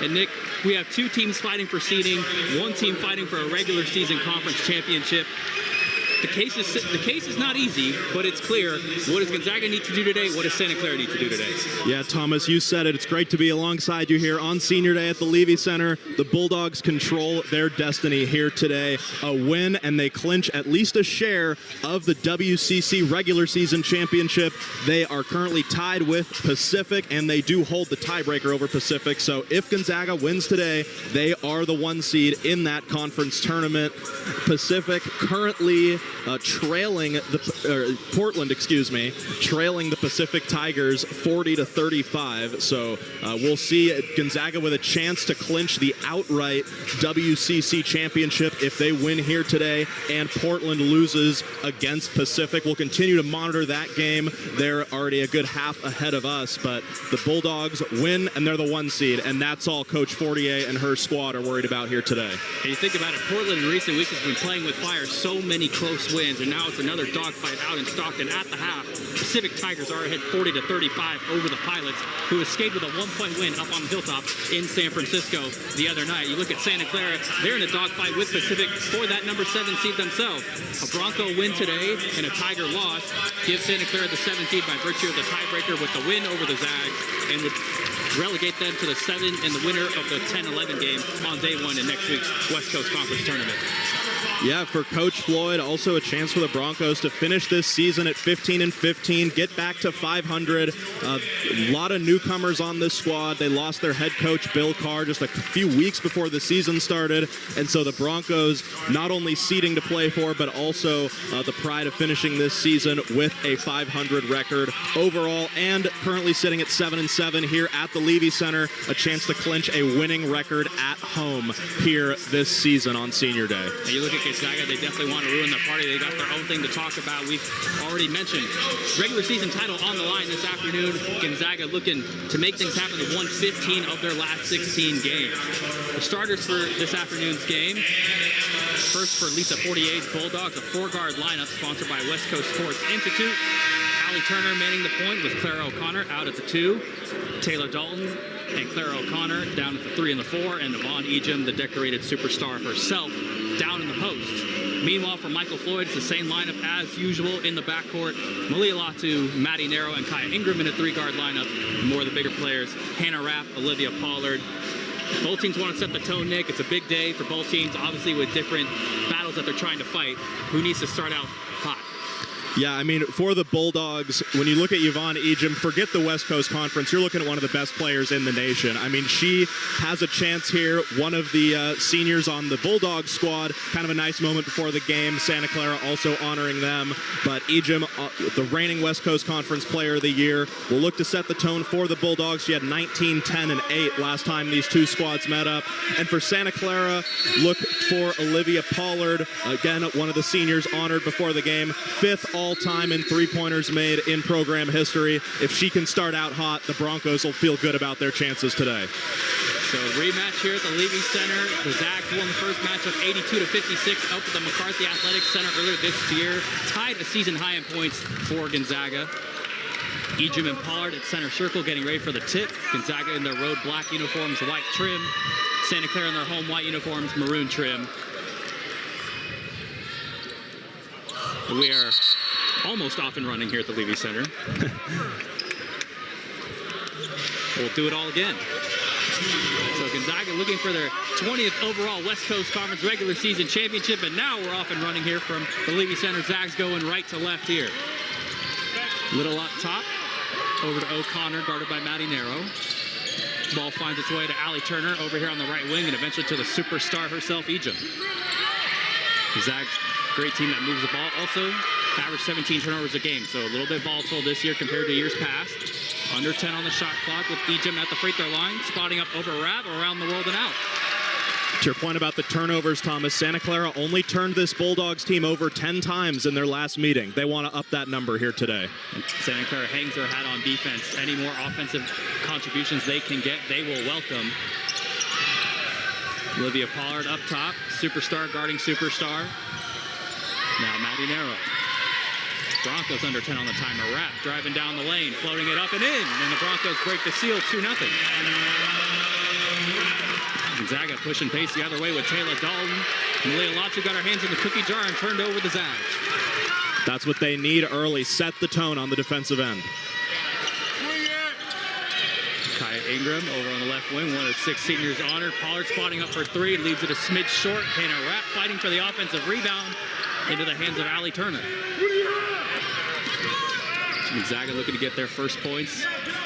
And Nick, we have two teams fighting for seeding, one team fighting for a regular season conference championship. The case is not easy, but it's clear. What does Gonzaga need to do today? What does Santa Clara need to do today? Yeah, Thomas, you said it. It's great to be alongside you here on Senior Day at the Levy Center. The Bulldogs control their destiny here today. A win, and they clinch at least a share of the WCC regular season championship. They are currently tied with Pacific, and they do hold the tiebreaker over Pacific. So if Gonzaga wins today, they are the 1 seed in that conference tournament. Pacific currently trailing Portland, trailing the Pacific Tigers 40-35. So we'll see Gonzaga with a chance to clinch the outright WCC championship if they win here today and Portland loses against Pacific. We'll continue to monitor that game. They're already a good half ahead of us, but the Bulldogs win and they're the 1 seed, and that's all Coach Fortier and her squad are worried about here today. And you think about it, Portland in recent weeks has been playing with fire, so many close wins, and now it's another dogfight out in Stockton at the half. Pacific Tigers are ahead 40-35 over the Pilots, who escaped with a 1-point win up on the hilltop in San Francisco the other night. You look at Santa Clara, they're in a dogfight with Pacific for that number 7 seed themselves. A Bronco win today and a Tiger loss gives Santa Clara the 7 seed by virtue of the tiebreaker with the win over the Zags, and would relegate them to the 7 and the winner of the 10-11 game on day 1 in next week's West Coast Conference Tournament. Yeah, for Coach Floyd, also a chance for the Broncos to finish this season at 15-15, get back to 500. A lot of newcomers on this squad. They lost their head coach, Bill Carr, just a few weeks before the season started. And so the Broncos not only seeding to play for, but also the pride of finishing this season with a 500 record overall, and currently sitting at 7-7 here at the Levy Center, a chance to clinch a winning record at home here this season on Senior Day. And you look at Gonzaga, they definitely want to ruin the party. They got their own thing to talk about. We've already mentioned regular season title on the line this afternoon. Gonzaga looking to make things happen. They've won 15 of their last 16 games. The starters for this afternoon's game. First for Lisa Fortier's Bulldogs, a 4-guard lineup sponsored by West Coast Sports Institute. Allie Turner manning the point with Clara O'Connor out at the 2. Taylor Dalton and Clara O'Connor down at the 3 and the 4. And Yvonne Ejim, the decorated superstar herself, down in the post. Meanwhile, for Michael Floyd, it's the same lineup as usual in the backcourt. Malia Latu, Maddie Nero, and Kaya Ingram in a 3-guard lineup. More of the bigger players, Hannah Rapp, Olivia Pollard. Both teams want to set the tone, Nick. It's a big day for both teams, obviously with different battles that they're trying to fight. Who needs to start out hot? Yeah, I mean, for the Bulldogs, when you look at Yvonne Ejim, forget the West Coast Conference, you're looking at one of the best players in the nation. I mean, she has a chance here, one of the seniors on the Bulldogs squad, kind of a nice moment before the game. Santa Clara also honoring them, but Ejim, the reigning West Coast Conference Player of the Year, will look to set the tone for the Bulldogs. She had 19, 10, and 8 last time these two squads met up. And for Santa Clara, look for Olivia Pollard, again, one of the seniors honored before the game, 5th all-time in 3-pointers made in program history. If she can start out hot, the Broncos will feel good about their chances today. So rematch here at the Levy Center. The Zags won the first matchup 82-56 up at the McCarthy Athletic Center earlier this year. Tied a season high in points for Gonzaga. Ejim and Pollard at center circle getting ready for the tip. Gonzaga in their road black uniforms, white trim. Santa Clara in their home white uniforms, maroon trim. We are almost off and running here at the Levy Center. We'll do it all again. So Gonzaga looking for their 20th overall West Coast Conference regular season championship, and now we're off and running here from the Levy Center. Zags going right to left here. Little up top, over to O'Connor, guarded by Maddie Nero. Ball finds its way to Allie Turner over here on the right wing, and eventually to the superstar herself, Ejim. Zags, great team that moves the ball. Also, average 17 turnovers a game, so a little bit volatile this year compared to years past. Under 10 on the shot clock with Ejim at the free throw line, spotting up over Rapp, around the world and out. To your point about the turnovers, Thomas, Santa Clara only turned this Bulldogs team over 10 times in their last meeting. They want to up that number here today. And Santa Clara hangs their hat on defense. Any more offensive contributions they can get, they will welcome. Olivia Pollard up top, superstar guarding superstar. Now Maddie Nero. Broncos under 10 on the timer. Rapp driving down the lane, floating it up and in. And the Broncos break the seal 2-0. Gonzaga pushing pace the other way with Taylor Dalton. Malia Latu got her hands in the cookie jar and turned over the Zags. That's what they need early. Set the tone on the defensive end. Kaya Ingram over on the left wing, one of 6 seniors honored. Pollard spotting up for 3, leaves it a smidge short. Hannah Rapp fighting for the offensive rebound into the hands of Allie Turner. Gonzaga looking to get their first points.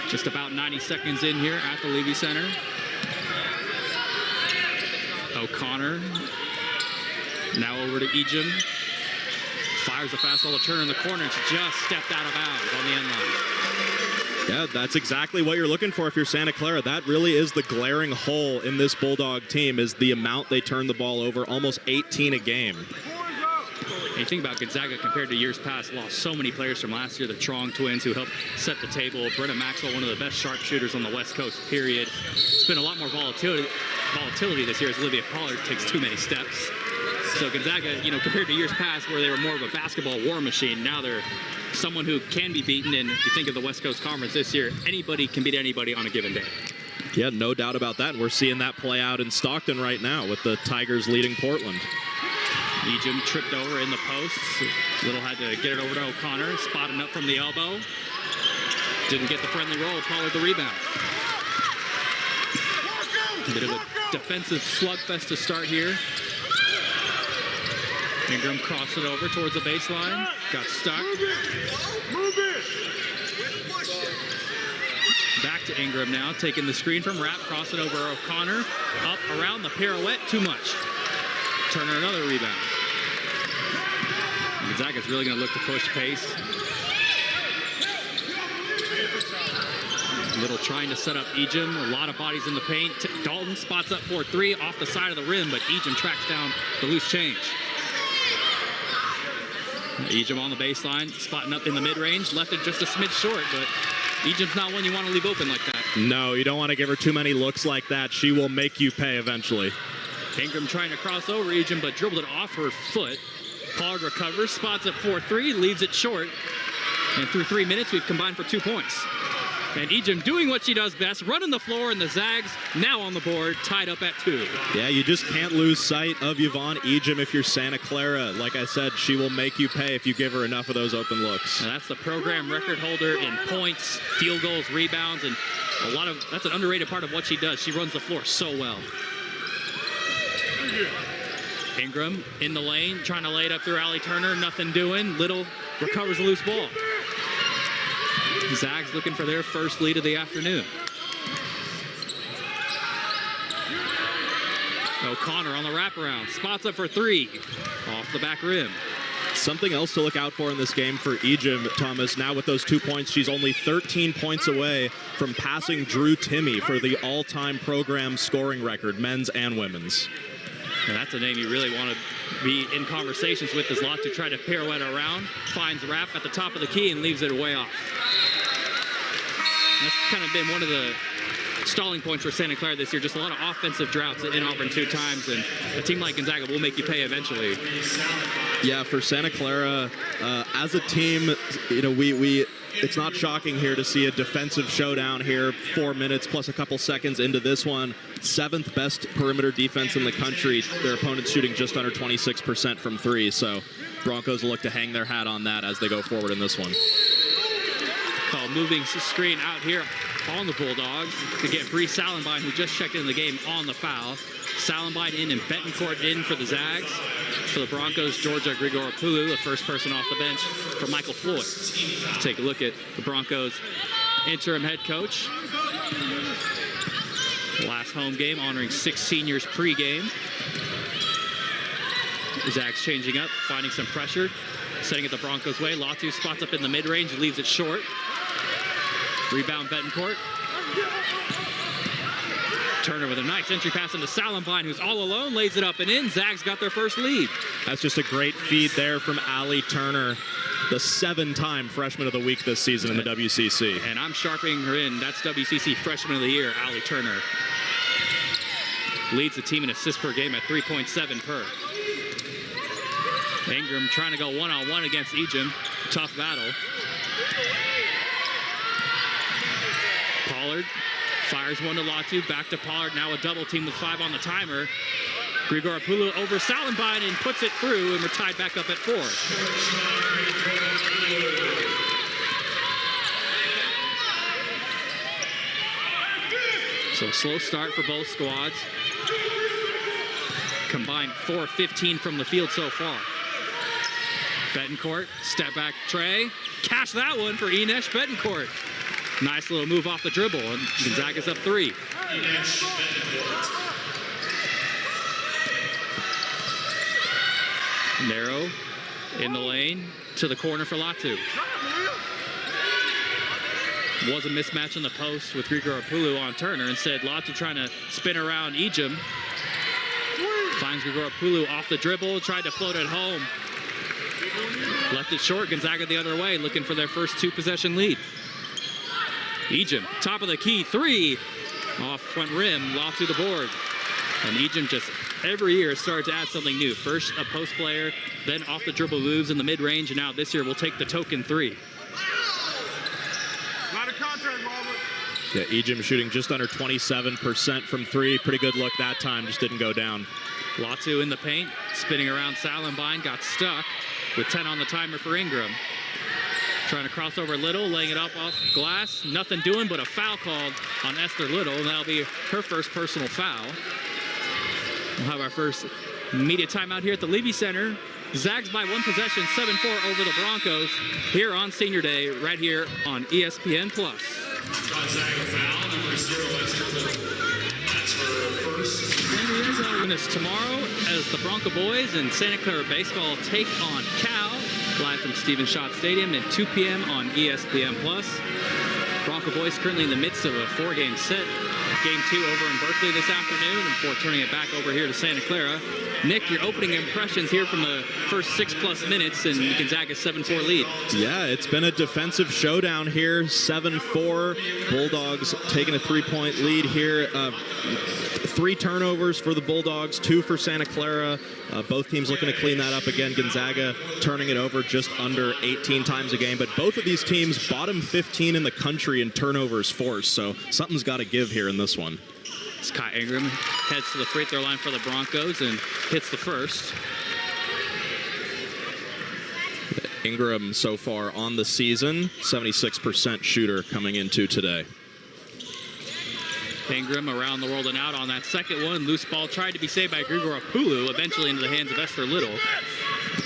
Just about 90 seconds in here at the Levy Center. O'Connor now over to Ejim. Fires a fastball to Turner in the corner. It's just stepped out of bounds on the end line. Yeah, that's exactly what you're looking for if you're Santa Clara. That really is the glaring hole in this Bulldog team, is the amount they turn the ball over, almost 18 a game. And you think about Gonzaga compared to years past, lost so many players from last year. The Trong twins who helped set the table. Brenna Maxwell, one of the best sharpshooters on the West Coast, period. It's been a lot more volatility this year as Olivia Pollard takes too many steps. So Gonzaga, compared to years past where they were more of a basketball war machine, now they're someone who can be beaten. And if you think of the West Coast Conference this year, anybody can beat anybody on a given day. Yeah, no doubt about that. And we're seeing that play out in Stockton right now with the Tigers leading Portland. Ejim tripped over in the posts. Little had to get it over to O'Connor, spotting up from the elbow. Didn't get the friendly roll, Pollard the rebound. A bit of a defensive slugfest to start here. Ingram crossed it over towards the baseline. Got stuck. Back to Ingram now, taking the screen from Rapp, cross it over O'Connor. Up around the pirouette, too much. Turner another rebound. Gonzaga's really going to look to push pace. Little trying to set up Ejim. A lot of bodies in the paint. Dalton spots up for 3 off the side of the rim, but Ejim tracks down the loose change. Ejim on the baseline, spotting up in the mid-range. Left it just a smidge short, but Ejim's not one you want to leave open like that. No, you don't want to give her too many looks like that. She will make you pay eventually. Ingram trying to cross over Ejim, but dribbled it off her foot. Pollard recovers, spots up 4-3, leaves it short. And through 3 minutes, we've combined for 2 points. And Ejim doing what she does best, running the floor, and the Zags now on the board, tied up at 2. Yeah, you just can't lose sight of Yvonne Ejim if you're Santa Clara. Like I said, she will make you pay if you give her enough of those open looks. And that's the program record holder in points, field goals, rebounds, and that's an underrated part of what she does. She runs the floor so well. Ingram in the lane, trying to lay it up through Allie Turner, nothing doing. Little recovers a loose ball. Zags looking for their first lead of the afternoon. O'Connor on the wraparound, spots up for 3, off the back rim. Something else to look out for in this game for Ejim, Thomas. Now with those 2 points, she's only 13 points away from passing Drew Timme for the all-time program scoring record, men's and women's. And that's a name you really want to be in conversations with, as Latu tried to pirouette around, finds Rapp at the top of the key and leaves it way off. That's kind of been one of the stalling points for Santa Clara this year, just a lot of offensive droughts in Auburn 2 times, and a team like Gonzaga will make you pay eventually. Yeah, for Santa Clara, as a team, it's not shocking here to see a defensive showdown here, 4 minutes plus a couple seconds into this one. 7th best perimeter defense in the country. Their opponents shooting just under 26% from 3, so Broncos will look to hang their hat on that as they go forward in this one. Call moving screen out here on the Bulldogs to get Bree Salenbein, who just checked in the game, on the foul. Salenbein in and Betancourt in for the Zags. For the Broncos, Georgia Grigoropoulos, the first person off the bench for Michael Floyd. Let's take a look at the Broncos interim head coach. Last home game honoring 6 seniors pregame. The Zags changing up, finding some pressure, setting it the Broncos' way. Latu spots up in the mid-range, leaves it short. Rebound Betancourt. Turner with a nice entry pass into Salenbein, who's all alone, lays it up and in. Zags got their first lead. That's just a great feed there from Allie Turner, the 7-time Freshman of the Week this season in the WCC. And I'm sharpening her in. That's WCC Freshman of the Year, Allie Turner. Leads the team in assists per game at 3.7 per. Ingram trying to go one-on-one against Ejim. Tough battle. Pollard Fires one to Latu, back to Pollard, now a double team with 5 on the timer. Grigoropoulos over Salenbine and puts it through, and we're tied back up at 4. So slow start for both squads. Combined 4-15 from the field so far. Betancourt, step back tray. Cash that one for Enesh Betancourt. Nice little move off the dribble, and Gonzaga's up 3. Narrow in the lane to the corner for Latu. Was a mismatch in the post with Grigoropoulos on Turner. Instead, Latu trying to spin around Ejim. Finds Grigoropoulos off the dribble, tried to float it home. Left it short, Gonzaga the other way, looking for their first 2-possession lead. Ejim, top of the key, 3. Off front rim, Latu the board. And Ejim just every year started to add something new. First a post player, then off the dribble moves in the mid-range, and now this year we'll take the token 3. Yeah, Ejim shooting just under 27% from 3. Pretty good look that time, just didn't go down. Latu in the paint, spinning around Salenbine, got stuck with 10 on the timer for Ingram. Trying to cross over Little, laying it up off glass. Nothing doing but a foul called on Esther Little, and that'll be her first personal foul. We'll have our first media timeout here at the Levy Center. Zags by 1 possession, 7-4 over the Broncos here on Senior Day, right here on ESPN+. Gonzaga foul, number 0, Esther Little. That's her first. Us tomorrow as the Bronco boys and Santa Clara baseball take on Cal, live from Stephen Schott Stadium at 2 p.m. on ESPN+. Bronco boys currently in the midst of a 4-game set. Game 2 over in Berkeley this afternoon, and before turning it back over here to Santa Clara. Nick, your opening impressions here from the first 6+ minutes and Gonzaga's 7-4 lead. Yeah, it's been a defensive showdown here. 7-4. Bulldogs taking a 3-point lead here. 3 turnovers for the Bulldogs, 2 for Santa Clara. Both teams looking to clean that up again. Gonzaga turning it over just under 18 times a game. But both of these teams bottom 15 in the country in turnovers forced. So something's got to give here in this one. Kai Ingram heads to the free throw line for the Broncos and hits the first. Ingram so far on the season, 76% shooter coming into today. Ingram around the world and out on that second one. Loose ball tried to be saved by Grigoropoulos, eventually into the hands of Esther Little.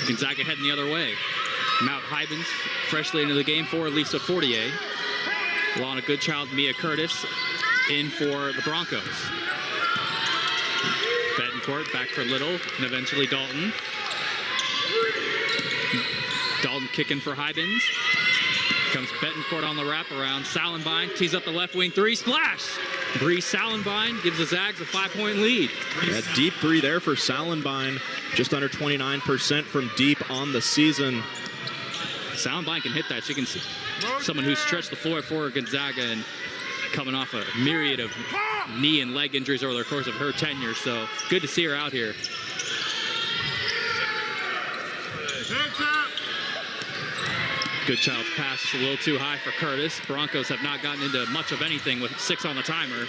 Gonzaga heading the other way. Mount Hybens freshly into the game for Lisa Fortier. Lana Goodchild, Mia Curtis in for the Broncos. Betancourt back for Little and eventually Dalton. Dalton kicking for Hybens. Comes Betancourt on the wraparound. Salenbine tees up the left wing 3. Splash! Bree Salenbine gives the Zags a 5-point lead. Yeah, deep 3 there for Salenbine. Just under 29% from deep on the season. Salenbine can hit that. She can see someone who's stretched the floor for Gonzaga and coming off a myriad of knee and leg injuries over the course of her tenure. So good to see her out here. Goodchild's pass is a little too high for Curtis. Broncos have not gotten into much of anything with 6 on the timer.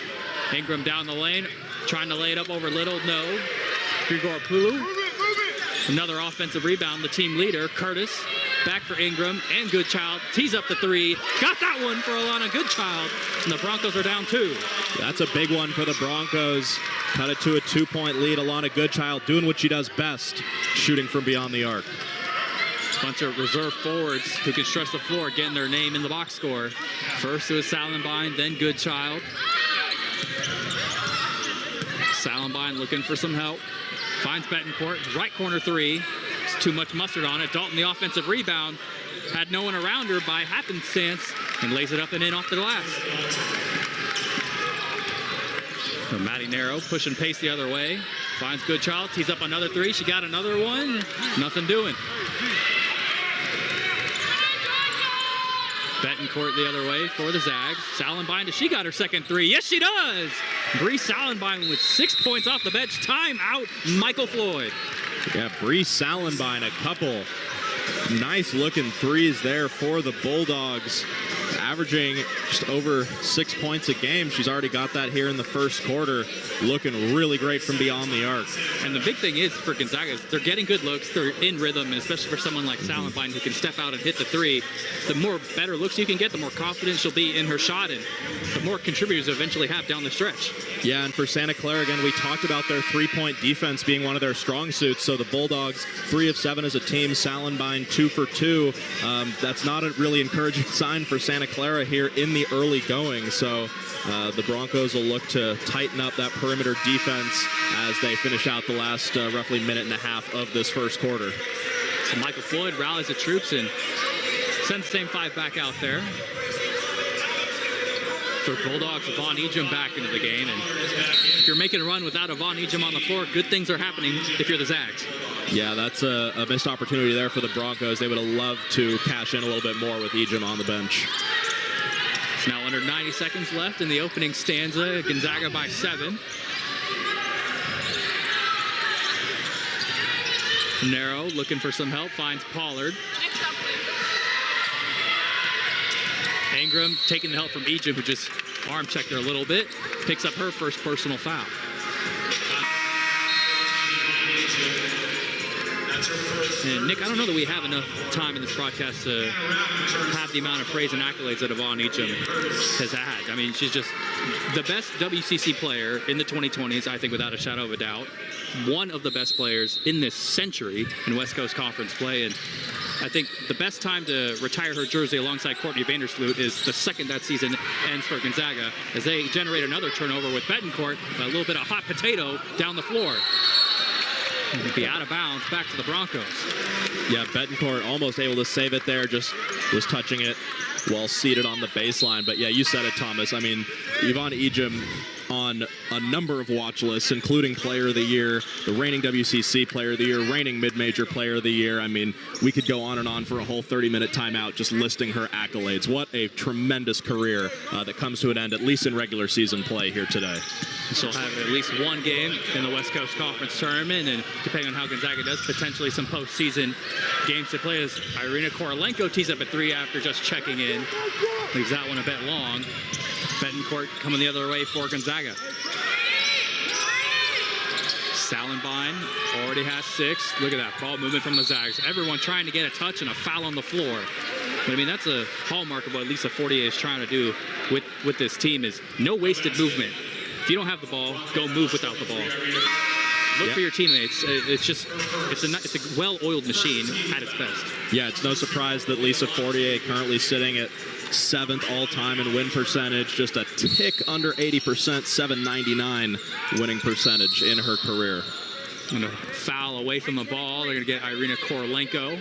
Ingram down the lane, trying to lay it up over Little. No. Grigoropoulos. Another offensive rebound. The team leader, Curtis, back for Ingram and Goodchild. Tees up the 3. Got that one for Alana Goodchild. And the Broncos are down 2. That's a big one for the Broncos. Cut it to a 2-point lead. Alana Goodchild doing what she does best, shooting from beyond the arc. Bunch of reserve forwards who can stretch the floor, getting their name in the box score. First it was Salenbine, then Goodchild. Salenbine looking for some help. Finds Betancourt, right corner 3. It's too much mustard on it. Dalton, the offensive rebound, had no one around her by happenstance and lays it up and in off the glass. So Maddie Narrow pushing pace the other way. Finds Goodchild, tees up another 3. She got another one. Nothing doing. Betancourt the other way for the Zags. Salenbine, does she got her second 3? Yes, she does! Bree Salenbine with 6 points off the bench. Timeout, Michael Floyd. Yeah, Bree Salenbine, a couple nice looking 3s there for the Bulldogs. averaging just over 6 points a game. She's already got that here in the first quarter, looking really great from beyond the arc. And the big thing is for Gonzaga is they're getting good looks, they're in rhythm, and especially for someone like Salenbine who can step out and hit the three, the more better looks you can get, the more confident she'll be in her shot, and the more contributors you eventually have down the stretch. Yeah, and for Santa Clara, again, we talked about their three-point defense being one of their strong suits. So the Bulldogs, 3 of 7 as a team, Salenbine 2 for 2. That's not a really encouraging sign for Santa Clara here in the early going. So the Broncos will look to tighten up that perimeter defense as they finish out the last roughly minute and a half of this first quarter. So Michael Floyd rallies the troops and sends the same 5 back out there. For Bulldogs, Yvonne Ejim back into the game. And if you're making a run without Yvonne Ejim on the floor, good things are happening if you're the Zags. Yeah, that's a missed opportunity there for the Broncos. They would have loved to cash in a little bit more with Ejim on the bench. It's now under 90 seconds left in the opening stanza. Gonzaga by 7. Narrow looking for some help, finds Pollard. Ingram taking the help from Ejim, who just arm checked her a little bit, picks up her first personal foul. And Nick, I don't know that we have enough time in this broadcast to have the amount of praise and accolades that Yvonne Ejim has had. I mean, she's just the best WCC player in the 2020s, I think, without a shadow of a doubt. One of the best players in this century in West Coast Conference play. And I think the best time to retire her jersey alongside Courtney Vandersloot is the second that season ends for Gonzaga, as they generate another turnover with Betancourt, a little bit of hot potato down the floor. It'd be out of bounds, back to the Broncos. Yeah, Betancourt almost able to save it there, just was touching it while seated on the baseline. But yeah, you said it, Thomas. I mean, Yvonne Ejim on a number of watch lists, including Player of the Year, the reigning WCC Player of the Year, reigning Mid-Major Player of the Year. I mean, we could go on and on for a whole 30-minute timeout just listing her accolades. What a tremendous career that comes to an end, at least in regular season play here today. She'll have at least one game in the West Coast Conference tournament, and depending on how Gonzaga does, potentially some postseason games to play, as Irina Korolenko tees up at 3 after just checking in. Leaves that one a bit long. Betancourt coming the other way for Gonzaga. Salenbine already has 6. Look at that ball movement from the Zags. Everyone trying to get a touch and a foul on the floor. But I mean, that's a hallmark of what Lisa Fortier is trying to do with this team, is no wasted movement. If you don't have the ball, go move without the ball. Look for your teammates. It's a well-oiled machine at its best. Yeah, it's no surprise that Lisa Fortier currently sitting at 7th all-time in win percentage, just a tick under 80%, 799 winning percentage in her career. And a foul away from the ball. They're going to get Irina Korolenko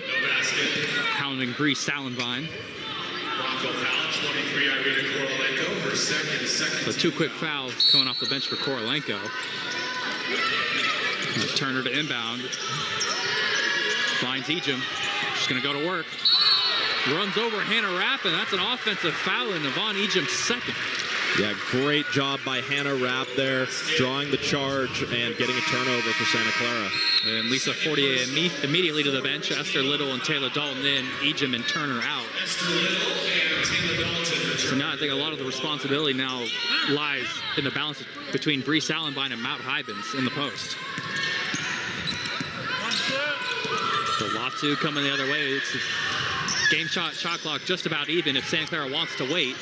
pounding Bree Salenbine. Bronco foul, 23, Irina Korolenko, her second. So 2 quick fouls coming off the bench for Korolenko. Turner to inbound. Finds Ejim. She's going to go to work. Runs over Hannah Rapp, and that's an offensive foul in Yvonne Ejim's second. Yeah, great job by Hannah Rapp there, drawing the charge and getting a turnover for Santa Clara. And Lisa Fortier immediately to the bench. Esther Little and Taylor Dalton in, Ejim and Turner out. So now I think a lot of the responsibility now lies in the balance between Bree Salenbine and Mount Hybens in the post. So Latu coming the other way. It's game shot clock just about even if Santa Clara wants to wait.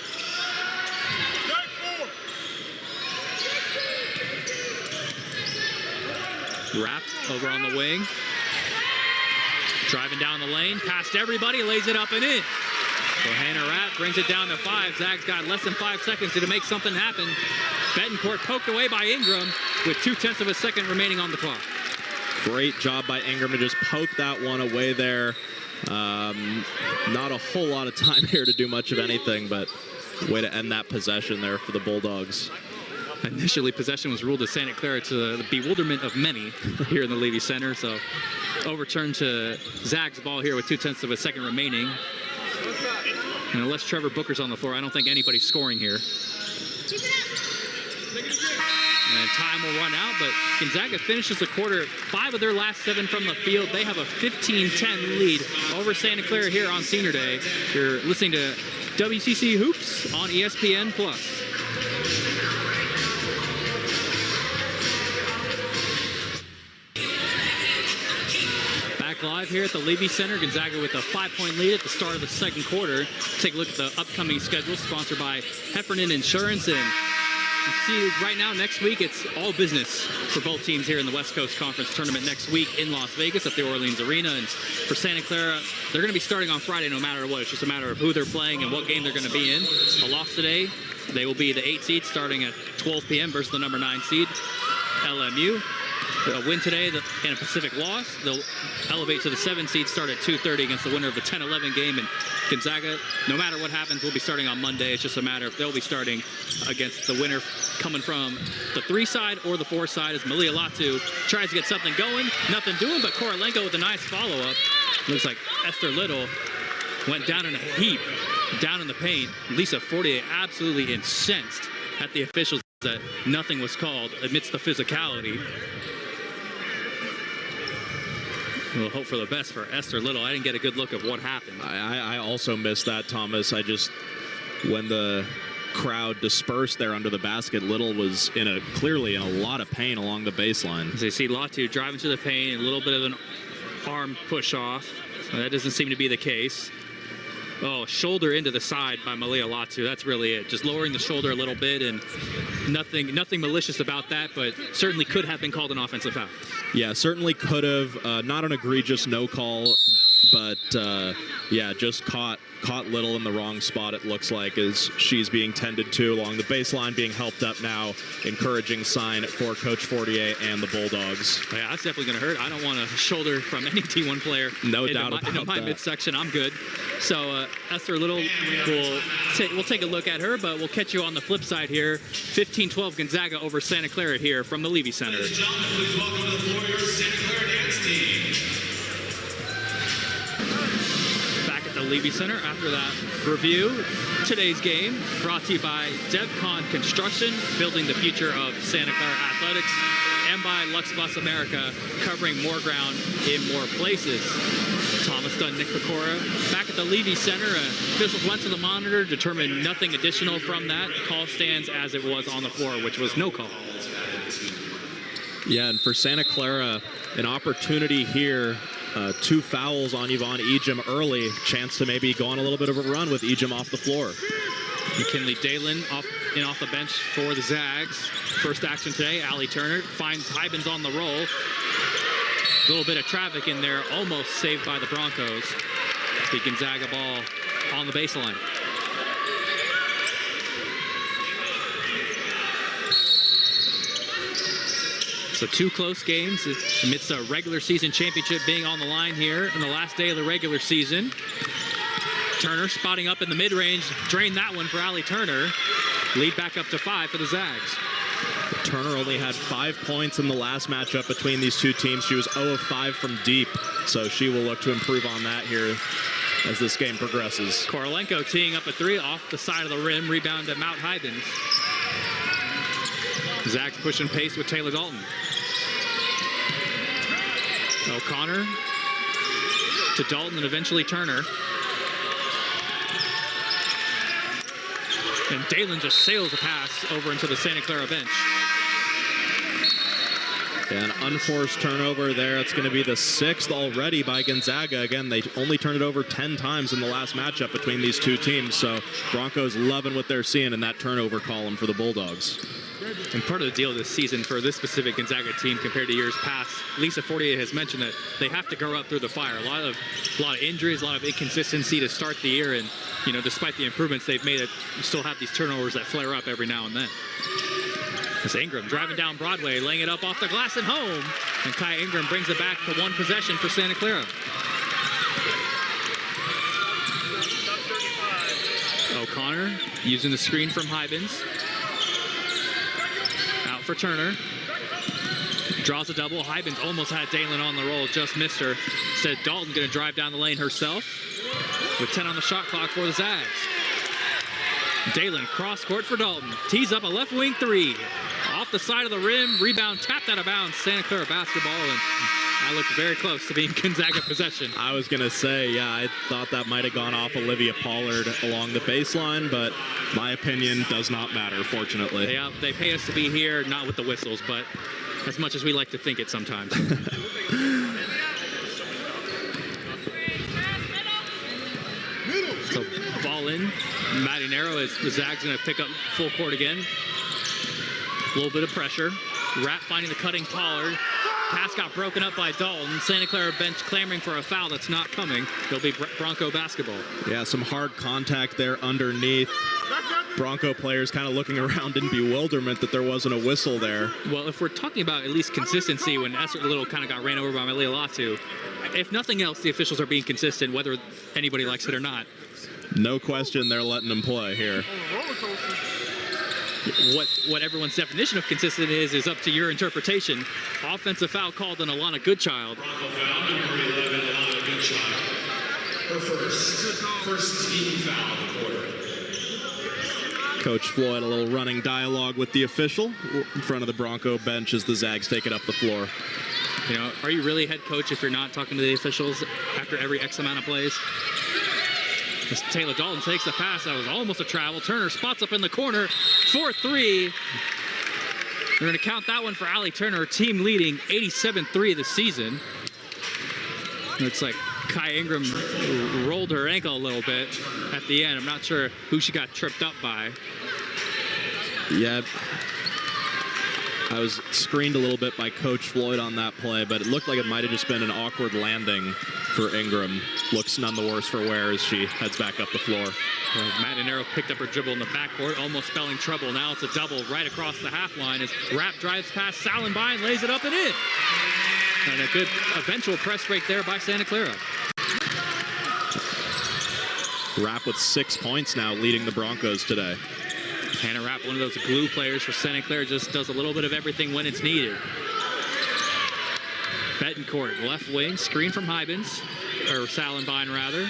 Rapp over on the wing. Driving down the lane, past everybody, lays it up and in. So Hannah Rapp brings it down to 5. Zags got less than 5 seconds to make something happen. Betancourt poked away by Ingram with 0.2 of a second remaining on the clock. Great job by Ingram to just poke that one away there. Not a whole lot of time here to do much of anything, but way to end that possession there for the Bulldogs. Initially, possession was ruled to Santa Clara, to the bewilderment of many here in the Levy Center. So overturned to Zags' ball here with 0.2 of a second remaining. And unless Trevor Booker's on the floor, I don't think anybody's scoring here. And then time will run out. But Gonzaga finishes the quarter 5 of their last 7 from the field. They have a 15-10 lead over Santa Clara here on Senior Day. You're listening to WCC Hoops on ESPN+. Back live here at the Levy Center. Gonzaga with a 5-point lead at the start of the second quarter. Take a look at the upcoming schedule, sponsored by Heffernan Insurance. And you see right now, next week, it's all business for both teams here in the West Coast Conference Tournament next week in Las Vegas at the Orleans Arena. And for Santa Clara, they're going to be starting on Friday no matter what. It's just a matter of who they're playing and what game they're going to be in. A loss today, they will be the 8 seed starting at 12 p.m. versus the number 9 seed, LMU. A win today and a Pacific loss, they'll elevate to the 7 seed, start at 2:30 against the winner of the 10-11 game. And Gonzaga, no matter what happens, will be starting on Monday. It's just a matter of they'll be starting against the winner coming from the 3 side or the 4 side as Malia Latu tries to get something going. Nothing doing, but Korolenko with a nice follow-up. Looks like Esther Little went down in a heap, down in the paint. Lisa Fortier absolutely incensed at the officials that nothing was called amidst the physicality. We'll hope for the best for Esther Little. I didn't get a good look at what happened. I also missed that, Thomas. When the crowd dispersed there under the basket, Little was clearly in a lot of pain along the baseline. As you see Latu driving to the paint, a little bit of an arm push off. That doesn't seem to be the case. Oh, shoulder into the side by Malia Latu. That's really it. Just lowering the shoulder a little bit, and nothing malicious about that, but certainly could have been called an offensive foul. Yeah, certainly could have. Not an egregious no call, but yeah, just caught Little in the wrong spot, it looks like, as she's being tended to along the baseline, being helped up now. Encouraging sign for Coach Fortier and the Bulldogs. Yeah, that's definitely going to hurt. I don't want a shoulder from any T1 player. No doubt about into my that. midsection. I'm good. So Esther Little, we'll take a look at her, but we'll catch you on the flip side here. 15-12 Gonzaga over Santa Clara here from the Levy Center. Ladies and gentlemen, please welcome to the floor your Santa Clara dance team. Back at the Levy Center after that review. Today's game brought to you by DevCon Construction, building the future of Santa Clara athletics, and by Lux Bus America, covering more ground in more places. Thomas Dunn, Nick Pecora. Back at the Levy Center, officials went to the monitor, determined nothing additional from that. Call stands as it was on the floor, which was no call. Yeah, and for Santa Clara, an opportunity here. 2 fouls on Yvonne Ejim early. Chance to maybe go on a little bit of a run with Ejim off the floor. McKinley Dalen off the bench for the Zags. First action today, Allie Turner finds Hybens on the roll. A little bit of traffic in there, almost saved by the Broncos. The Gonzaga ball on the baseline. So 2 close games amidst a regular season championship being on the line here in the last day of the regular season. Turner spotting up in the mid-range, drained that one for Allie Turner. Lead back up to 5 for the Zags. Turner only had 5 points in the last matchup between these two teams. She was 0 of 5 from deep, so she will look to improve on that here as this game progresses. Korolenko teeing up a 3 off the side of the rim, rebound to Mount Hybens. Zags pushing pace with Taylor Dalton. O'Connor to Dalton and eventually Turner. And Dalen just sails a pass over into the Santa Clara bench. Yeah, an unforced turnover there. It's going to be the 6th already by Gonzaga. Again, they only turned it over 10 times in the last matchup between these two teams. So Broncos loving what they're seeing in that turnover column for the Bulldogs. And part of the deal this season for this specific Gonzaga team compared to years past, Lisa Fortier has mentioned that they have to go up through the fire. A lot of injuries, a lot of inconsistency to start the year, and despite the improvements they've made, you still have these turnovers that flare up every now and then. As Ingram driving down Broadway, laying it up off the glass and home, and Kai Ingram brings it back to 1 possession for Santa Clara. O'Connor using the screen from Hybens. Out for Turner. Draws a double. Hybens almost had Dalen on the roll, just missed her. Instead, Dalton going to drive down the lane herself with 10 on the shot clock for the Zags. Dalen cross court for Dalton. Tees up a left wing 3. Off off the side of the rim. Rebound tapped out of bounds. Santa Clara basketball, and I looked very close to being Gonzaga possession. I was going to say, yeah, I thought that might have gone off Olivia Pollard along the baseline, but my opinion does not matter, fortunately. Yeah, they pay us to be here, not with the whistles, but as much as we like to think it sometimes. So ball in. Maddie Nero as the Zags going to pick up full court again. A little bit of pressure. Rapp finding the cutting Pollard. Pass got broken up by Dalton. Santa Clara bench clamoring for a foul that's not coming. It'll be Bronco basketball. Yeah, some hard contact there underneath. Bronco players kind of looking around in bewilderment that there wasn't a whistle there. Well, if we're talking about at least consistency, when Esther Little kind of got ran over by Malia Latu, if nothing else, the officials are being consistent, whether anybody likes it or not. No question they're letting them play here. What everyone's definition of consistent is up to your interpretation. Offensive foul called on Alana Goodchild. Bronco foul, number 11, Alana Goodchild. Her first team foul of the quarter. Coach Floyd, a little running dialogue with the official in front of the Bronco bench as the Zags take it up the floor. You know, are you really head coach if you're not talking to the officials after every X amount of plays? As Taylor Dalton takes the pass, that was almost a travel. Turner spots up in the corner for 3. They're going to count that one for Allie Turner, team leading 87-3 this season. Looks like Kai Ingram rolled her ankle a little bit at the end. I'm not sure who she got tripped up by. Yeah, I was screened a little bit by Coach Floyd on that play, but it looked like it might have just been an awkward landing for Ingram. Looks none the worse for wear as she heads back up the floor. Well, Madanero picked up her dribble in the backcourt, almost spelling trouble. Now it's a double right across the half line as Rapp drives past Salenbein, lays it up and in. And a good eventual press break there by Santa Clara. Rapp with 6 points now, leading the Broncos today. Hannah Rapp, one of those glue players for Santa Clara, just does a little bit of everything when it's needed. Betancourt, left wing, screen from Hybens, or Salenbein rather.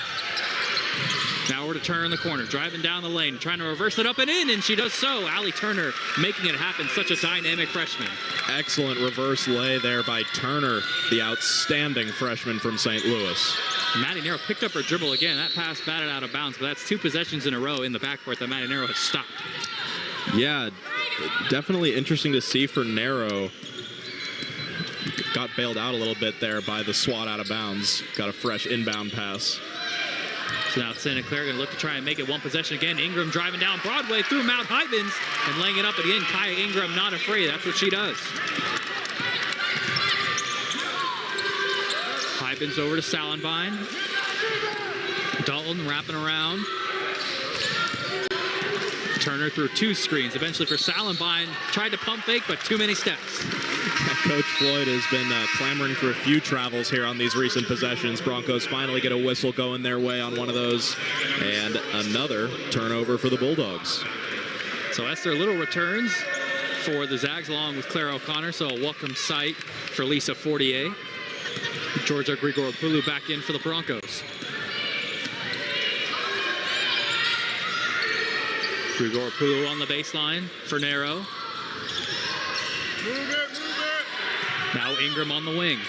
Now we're to Turner in the corner, driving down the lane, trying to reverse it up and in, and she does so. Allie Turner making it happen, such a dynamic freshman. Excellent reverse lay there by Turner, the outstanding freshman from St. Louis. Maddie Nero picked up her dribble again. That pass batted out of bounds, but that's 2 possessions in a row in the backcourt that Maddie Nero has stopped. Yeah, definitely interesting to see for Nero. Got bailed out a little bit there by the swat out of bounds. Got a fresh inbound pass. So now Santa Clara going to look to try and make it one possession again. Ingram driving down Broadway through Mount Hybens and laying it up again. Kaya Ingram not afraid. That's what she does. Hybens over to Salenbein. Dalton wrapping around. Turner through 2 screens. Eventually for Salenbein. Tried to pump fake, but too many steps. Coach Floyd has been clamoring for a few travels here on these recent possessions. Broncos finally get a whistle going their way on one of those. And another turnover for the Bulldogs. So Esther Little returns for the Zags along with Clara O'Connor. So a welcome sight for Lisa Fortier. Georgia Grigoropoulos back in for the Broncos. Grigoropoulos on the baseline for Nero. Now Ingram on the wing.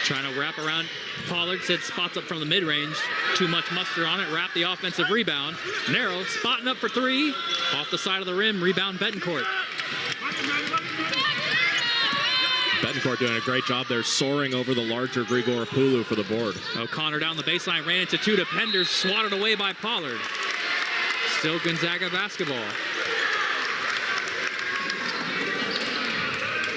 Trying to wrap around Pollard. Said spots up from the mid-range. Too much muster on it. Wrap the offensive rebound. Nero spotting up for 3. Off the side of the rim. Rebound Betancourt. Betancourt doing a great job there, soaring over the larger Grigoropoulos for the board. O'Connor down the baseline. Ran into 2 defenders. Swatted away by Pollard. Still Gonzaga basketball.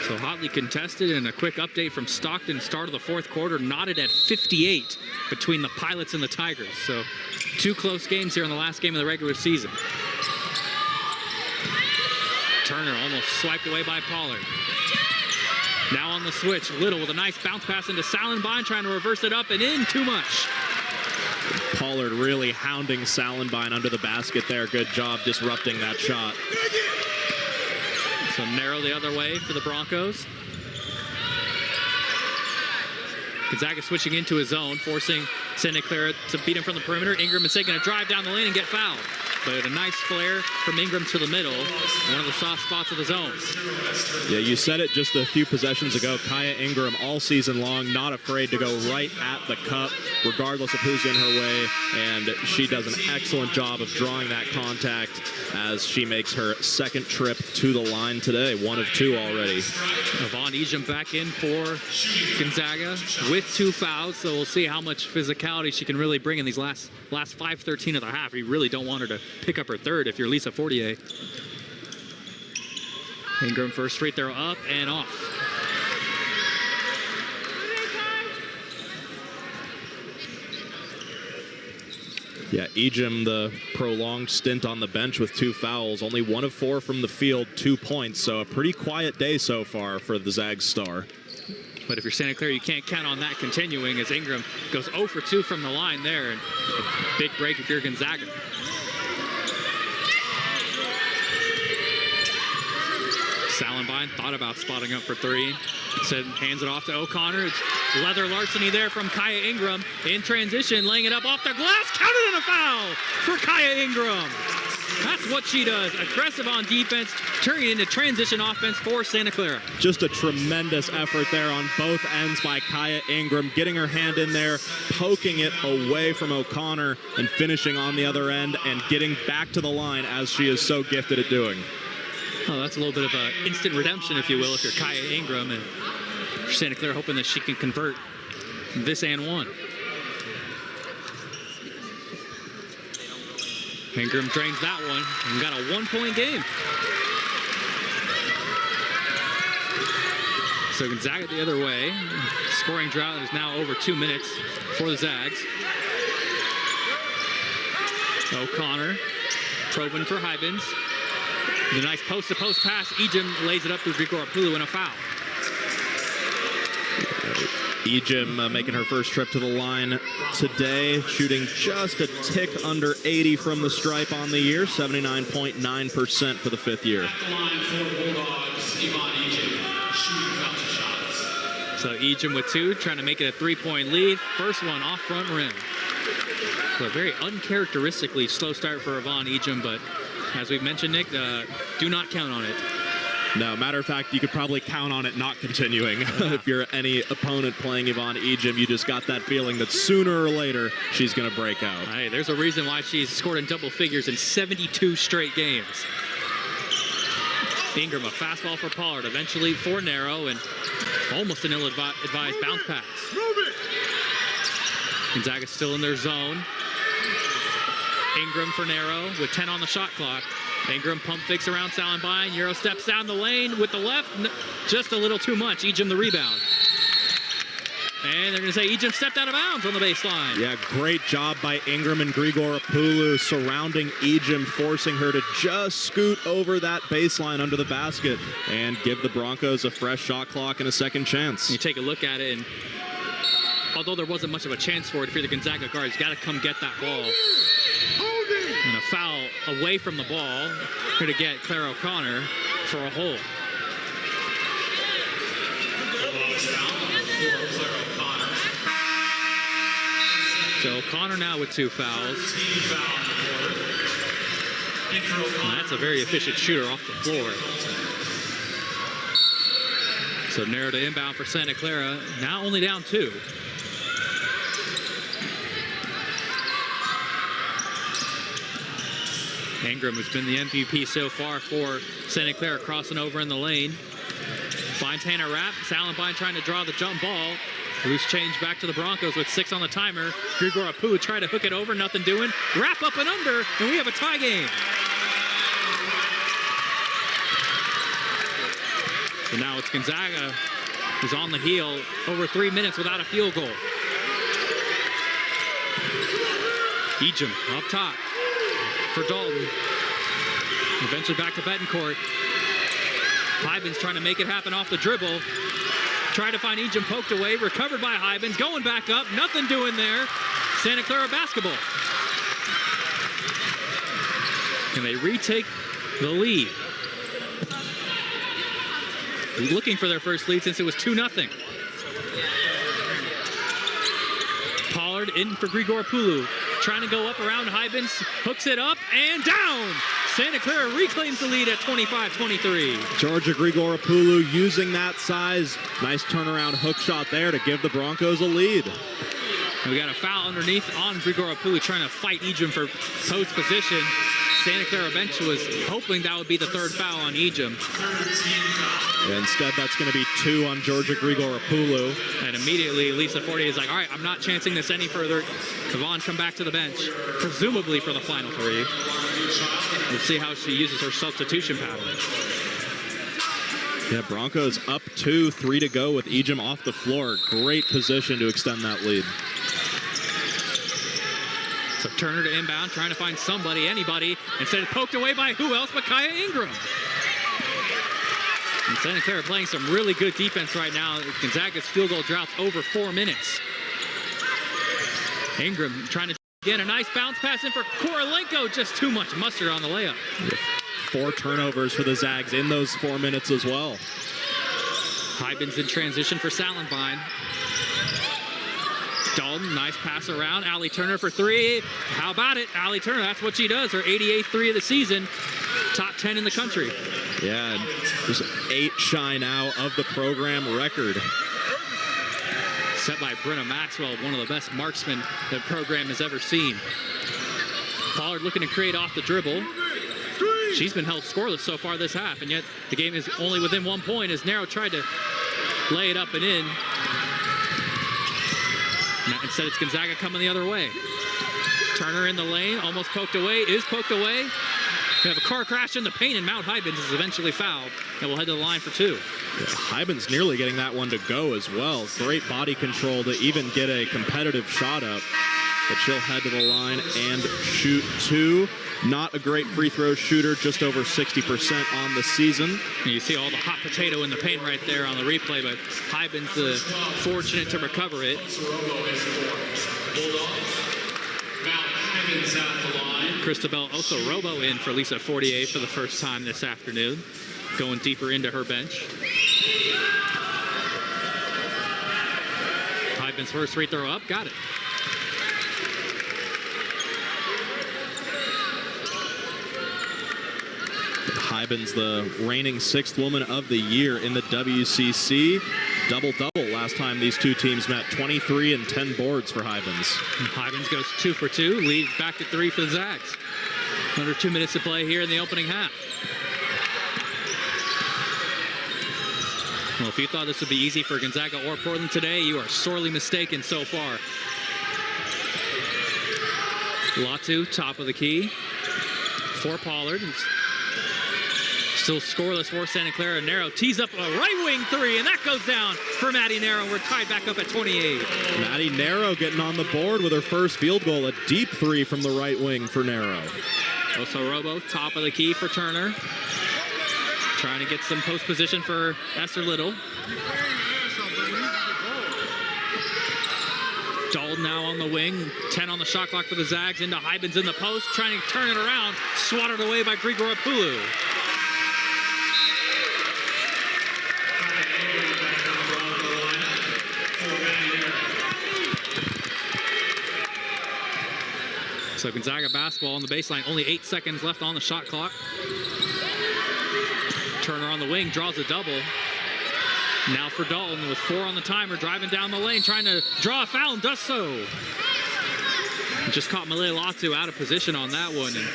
So hotly contested, and a quick update from Stockton. Start of the 4th quarter, knotted at 58 between the Pilots and the Tigers. So 2 close games here in the last game of the regular season. Turner almost swiped away by Pollard. Now on the switch, Little with a nice bounce pass into Salenbein, trying to reverse it up and in. Too much. Pollard really hounding Salenbein under the basket there. Good job disrupting that shot. So Nero the other way for the Broncos. Gonzaga switching into his zone, forcing Santa Clara to beat him from the perimeter. Ingram is taking a drive down the lane and get fouled. but a nice flare from Ingram to the middle, one of the soft spots of the zone. Yeah, you said it just a few possessions ago. Kaya Ingram all season long, not afraid to go right at the cup, regardless of who's in her way, and she does an excellent job of drawing that contact as she makes her second trip to the line today, 1 of 2 already. Yvonne Ejim back in for Gonzaga with 2 fouls, so we'll see how much physicality she can really bring in these last 5:13 of the half. You really don't want her to pick up her third if you're Lisa Fortier. Ingram first free throw up and off. Yeah, Ejim, the prolonged stint on the bench with 2 fouls, only 1 of 4 from the field, 2 points, so a pretty quiet day so far for the Zags star. But if you're Santa Clara, you can't count on that continuing as Ingram goes 0 for 2 from the line there. And a big break if you're Gonzaga. Salenbine thought about spotting up for 3. Said hands it off to O'Connor. It's leather larceny there from Kaya Ingram. In transition, laying it up off the glass. Counted in a foul for Kaya Ingram. That's what she does. Aggressive on defense, turning it into transition offense for Santa Clara. Just a tremendous effort there on both ends by Kaya Ingram, getting her hand in there, poking it away from O'Connor, and finishing on the other end and getting back to the line as she is so gifted at doing. Oh, that's a little bit of an instant redemption, if you will, if you're Kaya Ingram, and Santa Clara hoping that she can convert this and one. Ingram drains that one and got a 1-point game. So Gonzaga the other way. Scoring drought is now over 2 minutes for the Zags. O'Connor probing for Hybens. The nice post-to-post pass. Ejim lays it up to Grigor Apulu and a foul. Ejim making her first trip to the line today, shooting just a tick under 80 from the stripe on the year, 79.9% for the 5th year. At the line for Bulldogs, Yvonne Ejim, shooting foul shots. So Ejim with 2, trying to make it a 3-point lead. First one off front rim. So a very uncharacteristically slow start for Yvonne Ejim, but as we've mentioned, Nick, do not count on it. No, matter of fact, you could probably count on it not continuing. If you're any opponent playing Yvonne Ejim, you just got that feeling that sooner or later she's going to break out. Hey, there's a reason why she's scored in double figures in 72 straight games. Ingram, a fastball for Pollard, eventually for Narrow, and almost an ill-advised bounce pass. Gonzaga still in their zone. Ingram for Narrow with 10 on the shot clock. Ingram pump fakes around Salenbine. Euro steps down the lane with the left. Just a little too much. Ejim the rebound. And they're going to say Ejim stepped out of bounds on the baseline. Yeah, great job by Ingram and Grigor Apulu surrounding Ejim, forcing her to just scoot over that baseline under the basket and give the Broncos a fresh shot clock and a second chance. You take a look at it, and although there wasn't much of a chance for it, if you're the Gonzaga guards, got to come get that ball. And a foul away from the ball. Here to get Clara O'Connor for a hold. So O'Connor now with 2 fouls. And that's a very efficient shooter off the floor. So Narrow to inbound for Santa Clara. Now only down 2. Ingram, who's been the MVP so far for Santa Clara, crossing over in the lane. Finds Hannah Rapp. Salenbine trying to draw the jump ball. Loose change back to the Broncos with 6 on the timer. Grigor Apulu tried to hook it over, nothing doing. Wrap up and under, and we have a tie game. So now it's Gonzaga who's on the heel over 3 minutes without a field goal. Ejim up top for Dalton. Eventually back to Betancourt. Hybens trying to make it happen off the dribble. Trying to find Ejim poked away. Recovered by Hybens. Going back up. Nothing doing there. Santa Clara basketball. Can they retake the lead? Looking for their first lead since it was 2-0. Pollard in for Grigor Apulu. trying to go up around Hybens, hooks it up and down. Santa Clara reclaims the lead at 25-23. Georgia Grigoropoulos using that size. Nice turnaround hook shot there to give the Broncos a lead. And we got a foul underneath on Grigoropoulos trying to fight Ejim for post position. Santa Clara bench was hoping that would be the third foul on Ejim. Instead, that's going to be 2 on Georgia Grigoropoulos. And immediately, Lisa Fortier is like, all right, I'm not chancing this any further. Yvonne, come back to the bench, presumably for the final 3. We'll see how she uses her substitution pattern. Yeah, Broncos up 2, 3 to go with Ejim off the floor. Great position to extend that lead. So Turner to inbound, trying to find somebody, anybody. Instead, poked away by who else but Kaya Ingram. And Santa Clara playing some really good defense right now. Gonzaga's field goal drought's over 4 minutes. Ingram trying to get a nice bounce pass in for Korolenko. Just too much mustard on the layup. 4 turnovers for the Zags in those 4 minutes as well. Hybens in transition for Salenbine. Dalton, nice pass around. Allie Turner for 3. How about it? Allie Turner, that's what she does. Her 88th 3 of the season. Top 10 in the country. Yeah, just 8 shy now of the program record. Set by Brenna Maxwell, one of the best marksmen the program has ever seen. Pollard looking to create off the dribble. She's been held scoreless so far this half, and yet the game is only within 1 point as Narrow tried to lay it up and in. Now, instead, it's Gonzaga coming the other way. Turner in the lane, almost poked away, is poked away. We have a car crash in the paint, and Mount Hybens is eventually fouled, and we'll head to the line for 2. Yeah, Hybens nearly getting that one to go as well. Great body control to even get a competitive shot up. But she'll head to the line and shoot 2. Not a great free throw shooter, just over 60% on the season. And you see all the hot potato in the paint right there on the replay, but Hybens fortunate to recover it. Christabel Oso-Robo in for Lisa Fortier for the first time this afternoon, going deeper into her bench. Hybens' first free throw up, got it. Hybens, the reigning 6th woman of the year in the WCC. Double-double last time these 2 teams met. 23 and 10 boards for Hybens. Hybens goes 2 for 2, leads back to 3 for the Zags. Under 2 minutes to play here in the opening half. Well, if you thought this would be easy for Gonzaga or Portland today, you are sorely mistaken so far. Latu, top of the key for Pollard. Still scoreless for Santa Clara. Narrow tees up a right wing 3, and that goes down for Maddie Narrow. We're tied back up at 28. Maddie Narrow getting on the board with her first field goal. A deep 3 from the right wing for Narrow. Oso-Robo, top of the key for Turner. Trying to get some post position for Esther Little. Dalton now on the wing. 10 on the shot clock for the Zags. Into Hybens in the post. Trying to turn it around. Swatted away by Grigoropoulos. So Gonzaga basketball on the baseline, only 8 seconds left on the shot clock. Turner on the wing, draws a double. Now for Dalton with 4 on the timer, driving down the lane, trying to draw a foul, and does so. Just caught Malay Latu out of position on that one, and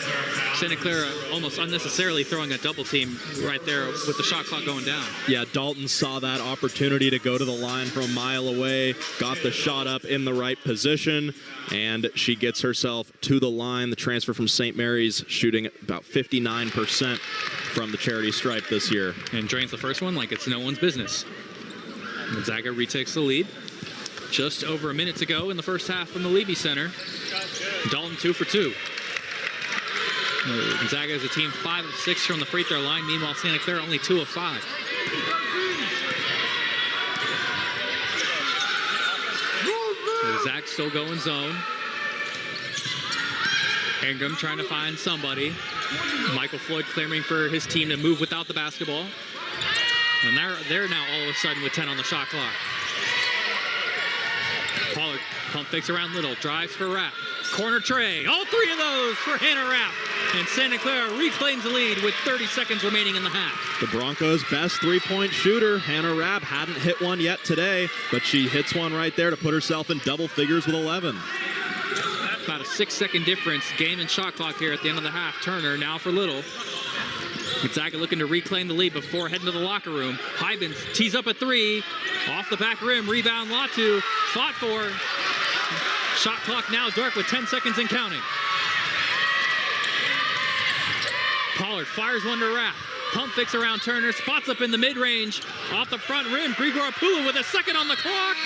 Santa Clara almost unnecessarily throwing a double team right there with the shot clock going down. Yeah, Dalton saw that opportunity to go to the line from a mile away, got the shot up in the right position, and she gets herself to the line. The transfer from St. Mary's shooting about 59% from the charity stripe this year. And drains the first one like it's no one's business. Gonzaga retakes the lead. Just over a minute to go in the first half from the Levy Center. Dalton 2 for 2. Gonzaga is a team 5 of 6 from the free throw line. Meanwhile, Santa Clara only 2 of 5. The Zags still going zone. Ingram trying to find somebody. Michael Floyd clamoring for his team to move without the basketball. And they're now all of a sudden with 10 on the shot clock. Pollard pump fakes around Little, drives for Rapp. Corner tray, all three of those for Hannah Rapp. And Santa Clara reclaims the lead with 30 seconds remaining in the half. The Broncos' best three-point shooter, Hannah Rapp, hadn't hit one yet today, but she hits one right there to put herself in double figures with 11. About a 6-second difference. Game and shot clock here at the end of the half. Turner now for Little. Gonzaga looking to reclaim the lead before heading to the locker room. Hybens tees up a three. Off the back rim. Rebound Latu. Fought for. Shot clock now dark with 10 seconds and counting. Pollard fires one to Rapp. Pump fakes around Turner. Spots up in the mid-range. Off the front rim. Grigor Pula with a second on the clock.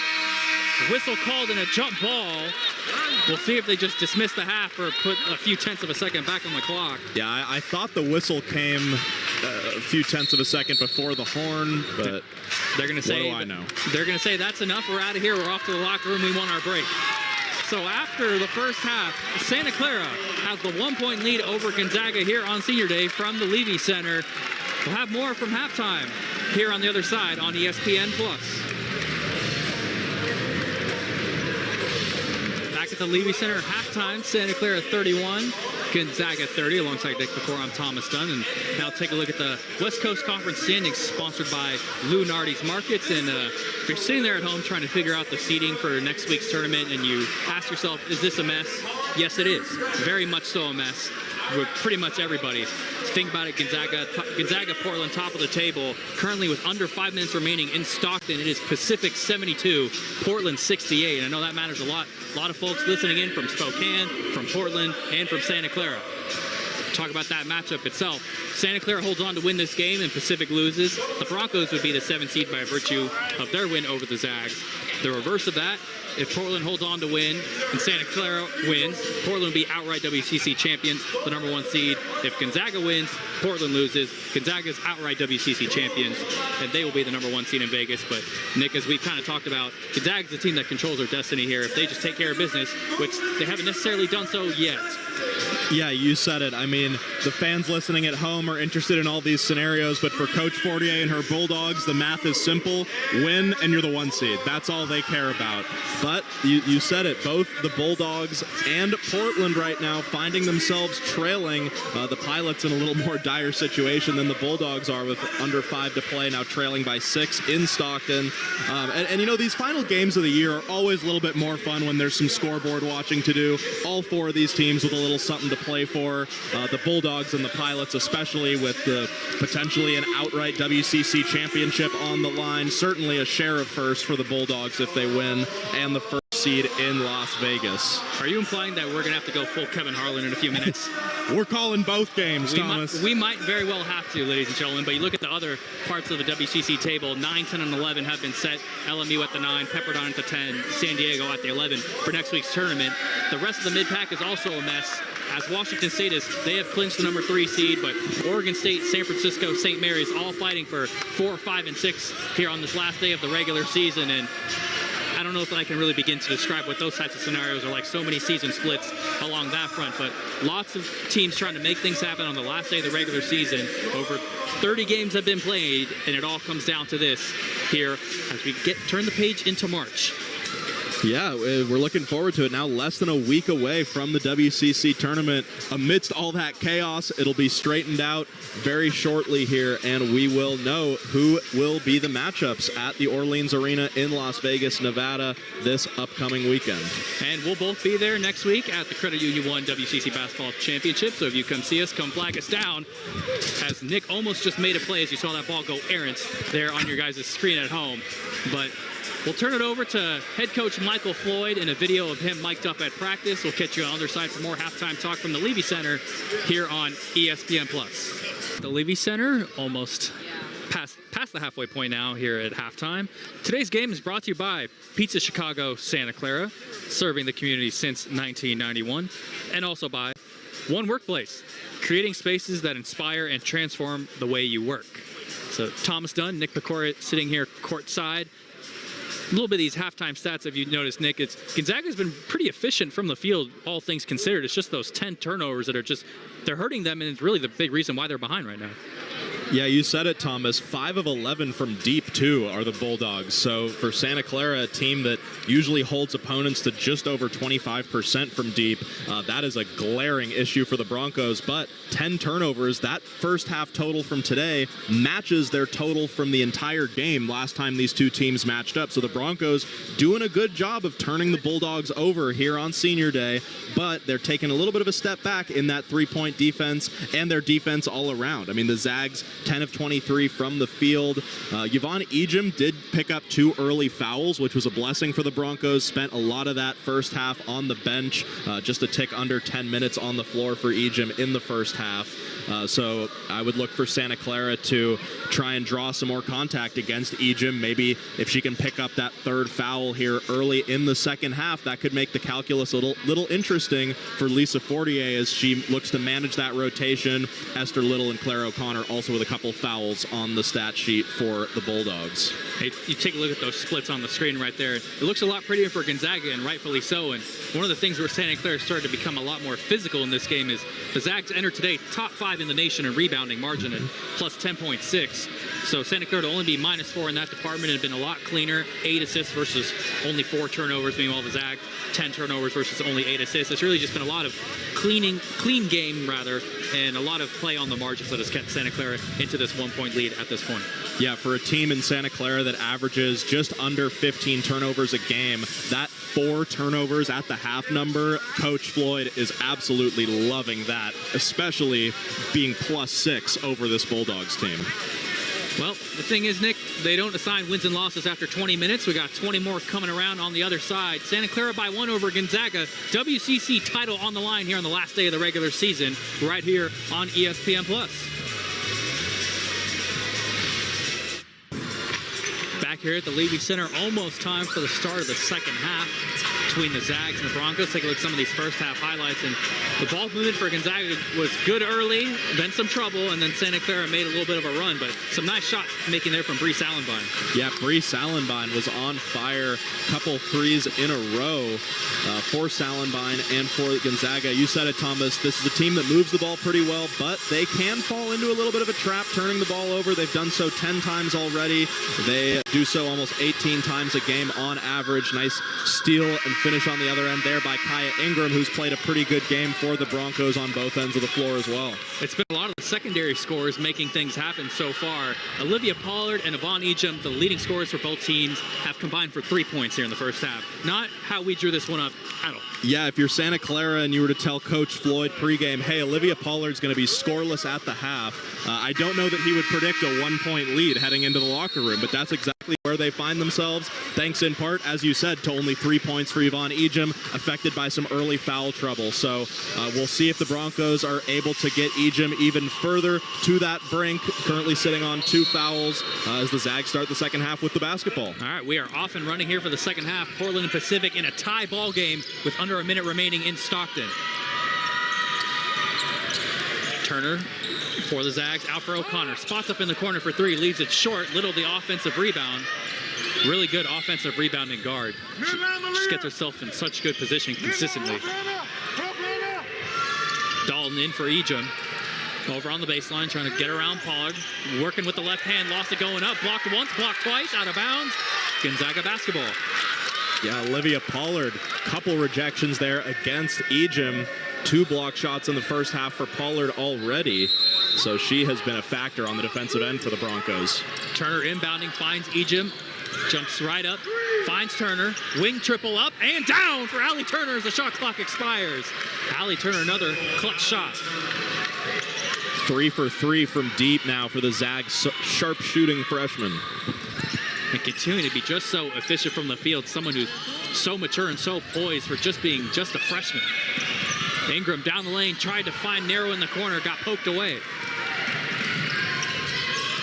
Whistle called and a jump ball. We'll see if they just dismiss the half or put a few tenths of a second back on the clock. Yeah, I thought the whistle came a few tenths of a second before the horn, but they're going to say, what do I know? They're going to say, that's enough. We're out of here. We're off to the locker room. We want our break. So after the first half, Santa Clara has the 1-point lead over Gonzaga here on Senior Day from the Levy Center. We'll have more from halftime here on the other side on ESPN+. Back at the Levy Center, halftime, Santa Clara 31, Gonzaga 30, alongside Nick Pecor. I'm Thomas Dunn, and now take a look at the West Coast Conference standings sponsored by Lou Nardi's Markets. And if you're sitting there at home trying to figure out the seeding for next week's tournament and you ask yourself, is this a mess? Yes, it is. Very much so a mess with pretty much everybody. Think about it, Gonzaga, Portland, top of the table. Currently with under 5 minutes remaining in Stockton, it is Pacific 72, Portland 68. And I know that matters a lot. A lot of folks listening in from Spokane, from Portland, and from Santa Clara. Talk about that matchup itself. Santa Clara holds on to win this game and Pacific loses. The Broncos would be the 7th seed by virtue of their win over the Zags. The reverse of that, if Portland holds on to win and Santa Clara wins, Portland will be outright WCC champions, the number 1 seed. If Gonzaga wins, Portland loses. Gonzaga's outright WCC champions, and they will be the number 1 seed in Vegas. But Nick, as we've kind of talked about, Gonzaga's the team that controls their destiny here. If they just take care of business, which they haven't necessarily done so yet. Yeah, you said it. I mean, the fans listening at home are interested in all these scenarios, but for Coach Fortier and her Bulldogs, the math is simple. Win, and you're the 1 seed. That's all they care about. But you said it. Both the Bulldogs and Portland right now finding themselves trailing the Pilots in a little more dire situation than the Bulldogs are with under 5 to play, now trailing by 6 in Stockton. And you know, these final games of the year are always a little bit more fun when there's some scoreboard watching to do. All 4 of these teams with a little something to play for. The Bulldogs and the Pilots, especially with the potentially an outright WCC championship on the line. Certainly a share of first for the Bulldogs if they win, and the first seed in Las Vegas. Are you implying that we're going to have to go full Kevin Harlan in a few minutes? We're calling both games, Thomas. We might very well have to, ladies and gentlemen, but you look at the other parts of the WCC table, 9, 10, and 11 have been set. LMU at the 9, Pepperdine at the 10, San Diego at the 11 for next week's tournament. The rest of the mid-pack is also a mess. As Washington State they have clinched the number 3 seed, but Oregon State, San Francisco, St. Mary's all fighting for 4, 5, and 6 here on this last day of the regular season. And I don't know if I can really begin to describe what those types of scenarios are like. So many season splits along that front, but lots of teams trying to make things happen on the last day of the regular season. Over 30 games have been played, and it all comes down to this here as we turn the page into March. Yeah, we're looking forward to it now. Less than a week away from the WCC tournament. Amidst all that chaos, it'll be straightened out very shortly here, and we will know who will be the matchups at the Orleans Arena in Las Vegas, Nevada this upcoming weekend. And we'll both be there next week at the Credit Union 1 WCC Basketball Championship, so if you come see us, come flag us down, as Nick almost just made a play as you saw that ball go errant there on your guys' screen at home. But we'll turn it over to head coach Michael Floyd in a video of him mic'd up at practice. We'll catch you on the other side for more halftime talk from the Levy Center here on ESPN+. The Levy Center almost past the halfway point now here at halftime. Today's game is brought to you by Pizza Chicago Santa Clara, serving the community since 1991, and also by One Workplace, creating spaces that inspire and transform the way you work. So Thomas Dunn, Nick Pecor sitting here courtside. A little bit of these halftime stats, if you noticed, Nick, Gonzaga's been pretty efficient from the field, all things considered. It's just those 10 turnovers that are they're hurting them, and it's really the big reason why they're behind right now. Yeah, you said it, Thomas. 5 of 11 from deep, too, are the Bulldogs. So for Santa Clara, a team that usually holds opponents to just over 25% from deep, that is a glaring issue for the Broncos. But 10 turnovers, that first half total from today matches their total from the entire game last time these two teams matched up. So the Broncos doing a good job of turning the Bulldogs over here on Senior Day, but they're taking a little bit of a step back in that three-point defense and their defense all around. I mean, the Zags 10 of 23 from the field. Yvonne Ejim did pick up 2 early fouls, which was a blessing for the Broncos. Spent a lot of that first half on the bench, just a tick under 10 minutes on the floor for Ejim in the first half. So I would look for Santa Clara to try and draw some more contact against Ejim. Maybe if she can pick up that third foul here early in the second half, that could make the calculus a little interesting for Lisa Fortier as she looks to manage that rotation. Esther Little and Clara O'Connor also with a couple fouls on the stat sheet for the Bulldogs. Hey, you take a look at those splits on the screen right there. It looks a lot prettier for Gonzaga, and rightfully so. And one of the things where Santa Clara started to become a lot more physical in this game is the Zags entered today top 5 in the nation in rebounding margin at plus 10.6. So Santa Clara to only be -4 in that department had been a lot cleaner. 8 assists versus only 4 turnovers. Meanwhile, the Zags 10 turnovers versus only 8 assists. It's really just been a lot of clean game rather, and a lot of play on the margins that has kept Santa Clara into this 1-point lead at this point. Yeah, for a team in Santa Clara that averages just under 15 turnovers a game, that 4 turnovers at the half number, Coach Floyd is absolutely loving that, especially being +6 over this Bulldogs team. Well, the thing is, Nick, they don't assign wins and losses after 20 minutes. We got 20 more coming around on the other side. Santa Clara by 1 over Gonzaga. WCC title on the line here on the last day of the regular season, right here on ESPN+. Back here at the Levy Center, almost time for the start of the second half between the Zags and the Broncos. Take a look at some of these first half highlights, and the ball movement for Gonzaga was good early, then some trouble, and then Santa Clara made a little bit of a run, but some nice shots making there from Brees Allenbine. Yeah, Brees Allenbine was on fire, couple threes in a row for Allenbine and for Gonzaga. You said it, Thomas, this is a team that moves the ball pretty well, but they can fall into a little bit of a trap turning the ball over. They've done so 10 times already. They do so almost 18 times a game on average. Nice steal and finish on the other end there by Kaya Ingram, who's played a pretty good game for the Broncos on both ends of the floor as well. It's been a lot of the secondary scores making things happen so far. Olivia Pollard and Yvonne Ejim, the leading scorers for both teams, have combined for 3 points here in the first half. Not how we drew this one up at all. Yeah, if you're Santa Clara and you were to tell Coach Floyd pregame, hey, Olivia Pollard's going to be scoreless at the half, I don't know that he would predict a 1-point lead heading into the locker room, but that's exactly where they find themselves, thanks in part, as you said, to only 3 points for Yvonne Ejim, affected by some early foul trouble. So we'll see if the Broncos are able to get Ejim even further to that brink, currently sitting on 2 fouls as the Zags start the second half with the basketball. All right, we are off and running here for the second half. Portland and Pacific in a tie ball game with under a minute remaining in Stockton. Turner for the Zags, out for O'Connor. Spots up in the corner for 3, leaves it short. Little the offensive rebound. Really good offensive rebounding guard. She just gets herself in such good position consistently. Dalton in for Ejim. Over on the baseline, trying to get around Pollard. Working with the left hand, lost it going up. Blocked once, blocked twice, out of bounds. Gonzaga basketball. Yeah, Olivia Pollard, couple rejections there against Ejim. 2 block shots in the first half for Pollard already. So she has been a factor on the defensive end for the Broncos. Turner inbounding, finds Ejim. Jumps right up, finds Turner. Wing triple up and down for Allie Turner as the shot clock expires. Allie Turner, another clutch shot. 3 for 3 from deep now for the Zags sharp shooting freshman. And continuing to be just so efficient from the field. Someone who's so mature and so poised for just being just a freshman. Ingram down the lane, tried to find Narrow in the corner, got poked away.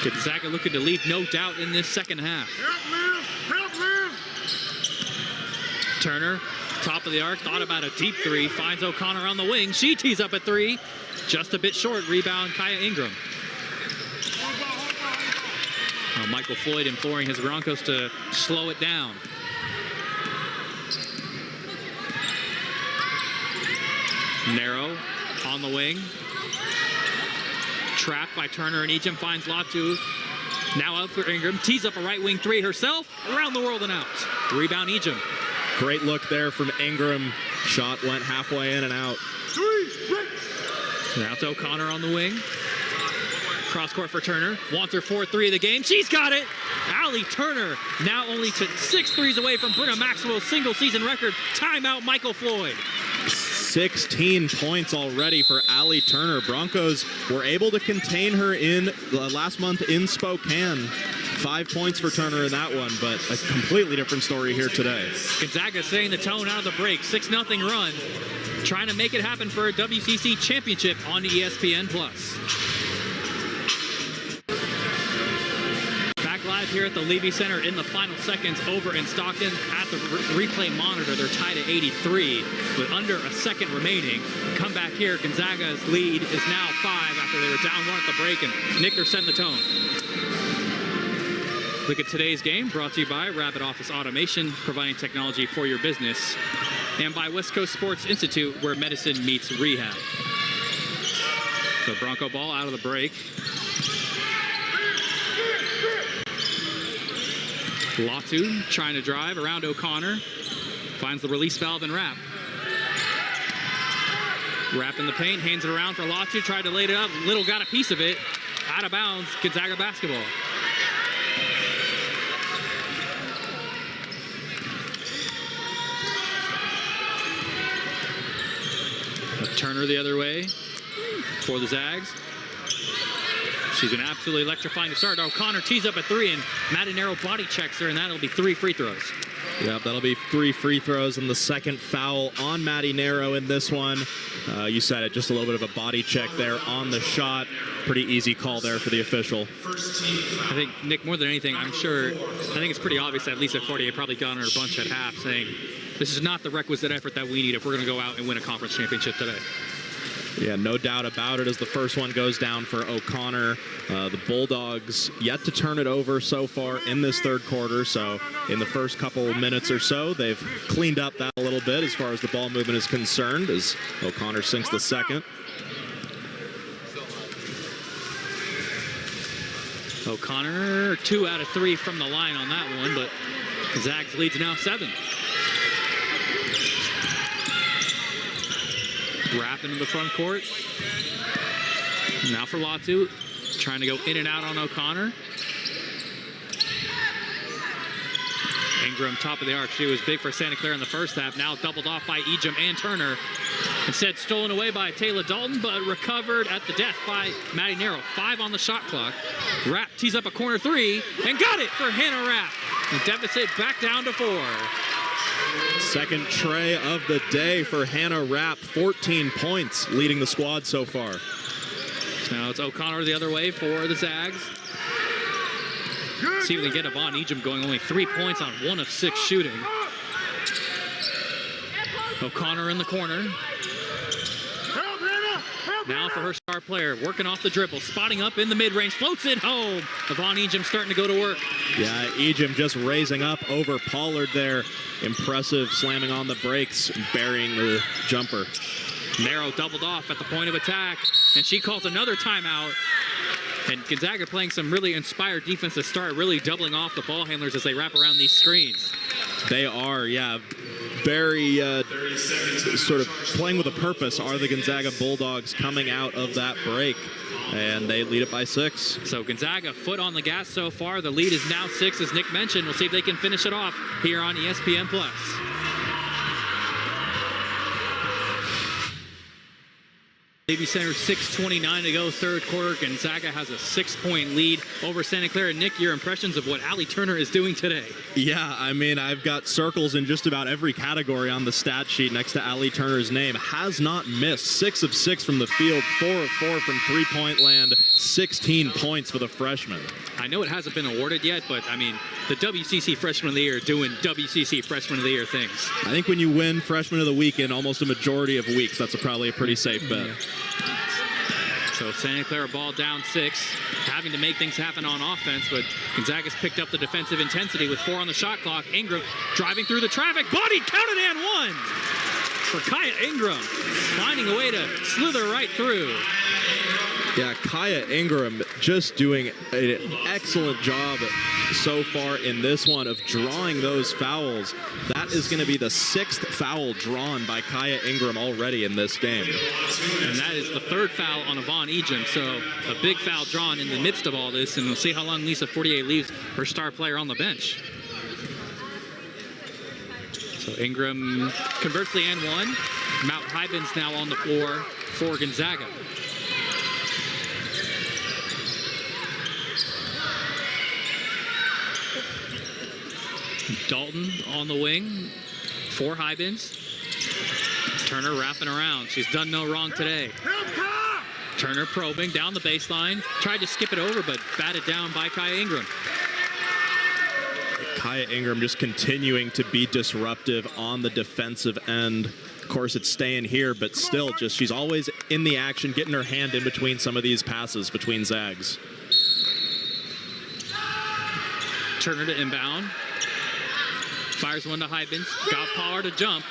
Gonzaga looking to leave no doubt in this second half. Turner, top of the arc, thought about a deep 3, finds O'Connor on the wing. She tees up a 3, just a bit short. Rebound, Kaya Ingram. Michael Floyd imploring his Broncos to slow it down. Narrow on the wing. Trapped by Turner, and Ejim finds Latu. Now out for Ingram. Tees up a right wing three herself. Around the world and out. Rebound Ejim. Great look there from Ingram. Shot went halfway in and out. Now to O'Connor on the wing. Cross court for Turner. Wants her 4-3 of the game. She's got it. Allie Turner now only to 6 threes away from Brenna Maxwell's single season record. Timeout Michael Floyd. 16 points already for Allie Turner. Broncos were able to contain her in last month in Spokane. 5 points for Turner in that one, but a completely different story here today. Gonzaga setting the tone out of the break. 6-0 run. Trying to make it happen for a WCC championship on ESPN+. Back live here at the Levy Center in the final seconds over in Stockton. At the replay monitor, they're tied at 83 with under a second remaining. Come back here, Gonzaga's lead is now 5 after they were down 1 at the break, and Nick, they're setting the tone. Look at today's game, brought to you by Rapid Office Automation, providing technology for your business, and by West Coast Sports Institute, where medicine meets rehab. So Bronco ball out of the break. Latu trying to drive around O'Connor. Finds the release valve and Rapp. Rapp in the paint, hands it around for Latu. Tried to lay it up. Little got a piece of it. Out of bounds, Gonzaga basketball. Turner the other way for the Zags. She's been absolutely electrifying to start. O'Connor tees up a 3, and Marinero body checks her, and that'll be 3 free throws. Yeah, that'll be 3 free throws, and the second foul on Marinero in this one. You said it, just a little bit of a body check there on the shot. Pretty easy call there for the official. I think, Nick, more than anything, I think it's pretty obvious that at least at 40, probably got on her bunch at half saying, this is not the requisite effort that we need if we're going to go out and win a conference championship today. Yeah, no doubt about it as the first one goes down for O'Connor. The Bulldogs yet to turn it over so far in this third quarter. So in the first couple minutes or so, they've cleaned up that a little bit as far as the ball movement is concerned as O'Connor sinks the second. O'Connor, 2 out of 3 from the line on that one, but Zags leads now 7. Rapp into the front court. Now for Latu, trying to go in and out on O'Connor. Ingram, top of the arc. She was big for Santa Clara in the first half. Now doubled off by Ejim and Turner. Instead, stolen away by Taylor Dalton, but recovered at the death by Marinero. 5 on the shot clock. Rapp tees up a corner 3 and got it for Hannah Rapp. The deficit back down to 4. Second tray of the day for Hannah Rapp. 14 points leading the squad so far. Now it's O'Connor the other way for the Zags. See if they get Yvonne Ejim going. Only 3 points on 1 of 6 shooting. O'Connor in the corner. Now for her star player, working off the dribble, spotting up in the mid-range, floats it home. Yvonne Ejim starting to go to work. Yeah, Ejim just raising up over Pollard there. Impressive, slamming on the brakes, burying the jumper. Merrow doubled off at the point of attack, and she calls another timeout. And Gonzaga playing some really inspired defense to start, really doubling off the ball handlers as they wrap around these screens. They are, yeah, very sort of playing with a purpose are the Gonzaga Bulldogs coming out of that break, and they lead it by 6. So Gonzaga foot on the gas so far. The lead is now 6, as Nick mentioned. We'll see if they can finish it off here on ESPN+. Levy Center, 6:29 to go, third quarter. Gonzaga has a 6-point lead over Santa Clara. Nick, your impressions of what Allie Turner is doing today? Yeah, I mean, I've got circles in just about every category on the stat sheet next to Allie Turner's name. Has not missed. 6 of 6 from the field, 4 of 4 from three-point land, 16 points for the freshman. I know it hasn't been awarded yet, but I mean, the WCC Freshman of the Year doing WCC Freshman of the Year things. I think when you win Freshman of the Week in almost a majority of weeks, that's probably a pretty safe bet. Yeah. So Santa Clara ball down 6, having to make things happen on offense, but Gonzaga's picked up the defensive intensity with 4 on the shot clock. Ingram driving through the traffic, body counted and 1 for Kaya Ingram, finding a way to slither right through. Yeah, Kaya Ingram just doing an excellent job so far in this one of drawing those fouls. That is going to be the 6th foul drawn by Kaya Ingram already in this game. And that is the 3rd foul on Yvonne Ejim. So a big foul drawn in the midst of all this, and we'll see how long Lisa Fortier leaves her star player on the bench. So Ingram converts the and one. Mount Hybens now on the floor for Gonzaga. Dalton on the wing for Hybens. Turner wrapping around. She's done no wrong today. Turner probing down the baseline. Tried to skip it over, but batted down by Kaya Ingram. Kaya Ingram just continuing to be disruptive on the defensive end. Of course, it's staying here, but still, just she's always in the action, getting her hand in between some of these passes between Zags. Turner to inbound. Fires one to Hybens. Got Pollard to jump.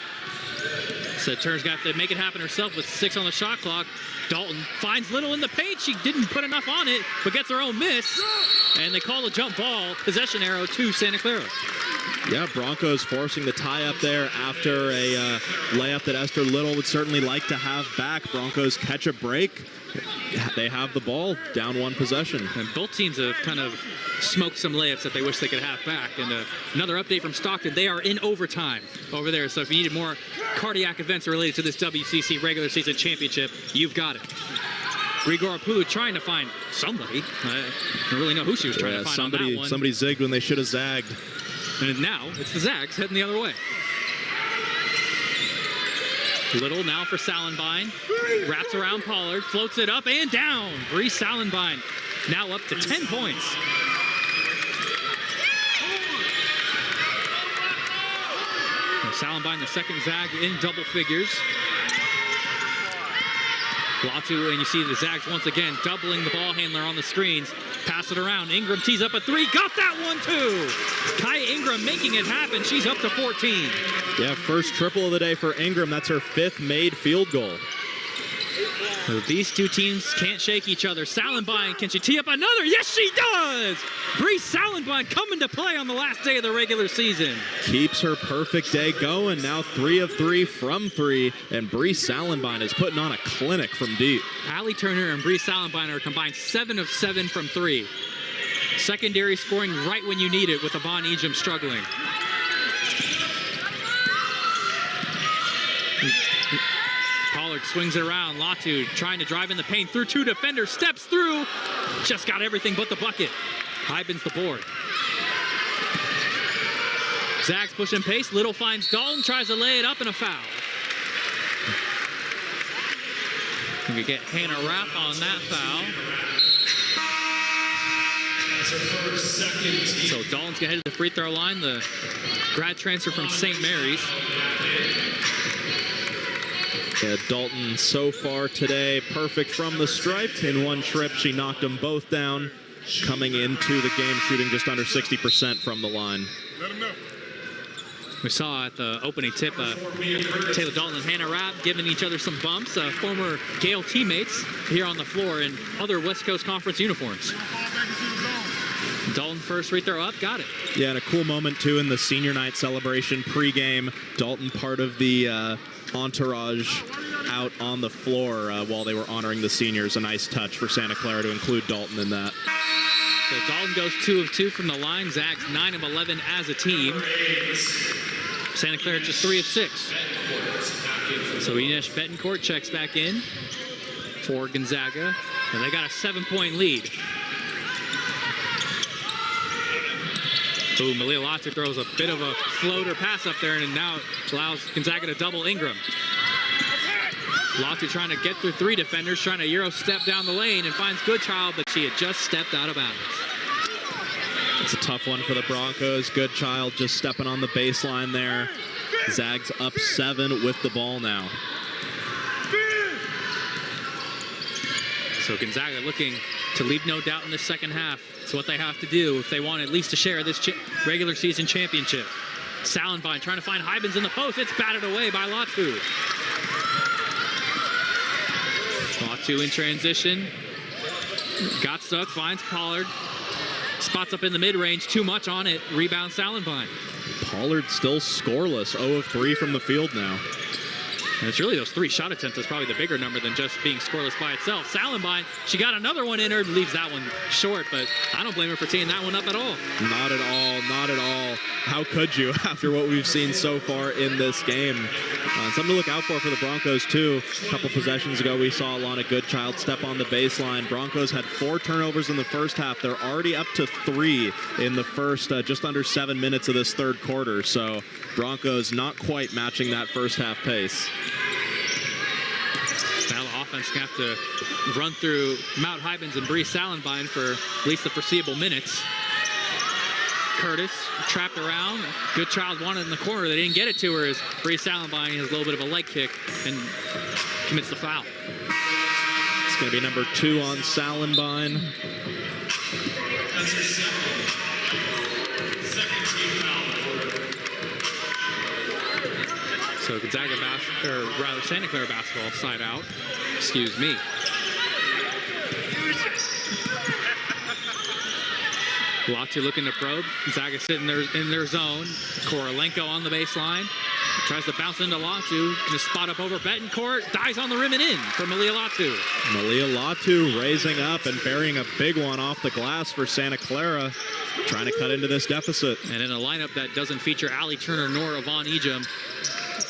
So Turner's got to make it happen herself with 6 on the shot clock. Dalton finds Little in the paint. She didn't put enough on it, but gets her own miss. And they call a jump ball, possession arrow to Santa Clara. Yeah, Broncos forcing the tie up there after a layup that Esther Little would certainly like to have back. Broncos catch a break. They have the ball, down 1 possession. And both teams have kind of smoked some layups that they wish they could have back. And another update from Stockton, they are in overtime over there. So if you needed more cardiac events related to this WCC regular season championship, you've got it. Grigor Apulu trying to find somebody. I don't really know who she was trying to find on that one. Somebody zigged when they should have zagged. And now it's the Zags heading the other way. Little now for Salenbine. Wraps around Pollard, floats it up and down. Bree Salenbine now up to 10 points. Salenbine, the second Zag in double figures. Latu, and you see the Zags once again doubling the ball handler on the screens. Pass it around. Ingram tees up a 3. Got that one too. Kaya Ingram making it happen. She's up to 14. Yeah, first triple of the day for Ingram. That's her 5th made field goal. So these two teams can't shake each other. Salenbine, can she tee up another? Yes, she does! Bree Salenbine coming to play on the last day of the regular season. Keeps her perfect day going. Now 3 of 3 from 3. And Bree Salenbine is putting on a clinic from deep. Allie Turner and Bree Salenbine are combined 7 of 7 from 3. Secondary scoring right when you need it with Yvonne Ejim struggling. Pollard swings it around. Latu trying to drive in the paint through 2 defenders. Steps through. Just got everything but the bucket. Hybens the board. Zags pushing pace. Little finds Dalton. Tries to lay it up and a foul. We get Hannah Rapp on that foul. So Dalton's gonna head to the free throw line. The grad transfer from St. Mary's. Yeah, Dalton so far today, perfect from the stripe. In one trip, she knocked them both down, coming into the game shooting just under 60% from the line. We saw at the opening tip, Taylor Dalton and Hannah Rapp giving each other some bumps, former Gale teammates here on the floor in other West Coast Conference uniforms. Dalton first free throw up, got it. Yeah, and a cool moment too in the senior night celebration pregame. Dalton part of the entourage out on the floor while they were honoring the seniors. A nice touch for Santa Clara to include Dalton in that. So Dalton goes 2 of 2 from the line. Zags 9 of 11 as a team. Santa Clara just 3 of 6. So Ines Betancourt checks back in for Gonzaga, and they got a 7-point lead. Ooh, Malia Latu throws a bit of a floater pass up there, and now allows Gonzaga to double Ingram. Latu trying to get through 3 defenders, trying to Euro step down the lane and finds Goodchild, but she had just stepped out of bounds. It's a tough one for the Broncos. Goodchild just stepping on the baseline there. Zags up 7 with the ball now. So Gonzaga looking to leave no doubt in the second half. It's what they have to do if they want at least to share this regular season championship. Salenbine trying to find Hybens in the post. It's batted away by Latu. Latu in transition. Got stuck, finds Pollard. Spots up in the mid-range, too much on it. Rebound Salenbine. Pollard still scoreless, 0 of 3 from the field now. And it's really those 3 shot attempts is probably the bigger number than just being scoreless by itself. Salenbine, she got another one in her, leaves that one short, but I don't blame her for teeing that one up at all. Not at all, not at all. How could you after what we've seen so far in this game? Something to look out for the Broncos, too. A couple possessions ago, we saw Alana Goodchild step on the baseline. Broncos had 4 turnovers in the first half. They're already up to 3 in the first just under 7 minutes of this third quarter. So Broncos not quite matching that first half pace. Now the offense going to have to run through Mount Hybens and Bree Salenbine for at least the foreseeable minutes. Curtis trapped around. Goodchild wanted in the corner. They didn't get it to her as Bree Salenbine has a little bit of a leg kick and commits the foul. It's going to be number 2 on Salenbine. That's her second team foul. So Gonzaga or rather Santa Clara basketball side out. Excuse me. Latu looking to probe. Gonzaga sitting there in their zone. Korolenko on the baseline. Tries to bounce into Latu. Just spot up over Betancourt. Dies on the rim and in for Malia Latu. Malia Latu raising up and burying a big one off the glass for Santa Clara. Trying to cut into this deficit. And in a lineup that doesn't feature Allie Turner nor Yvonne Ejim,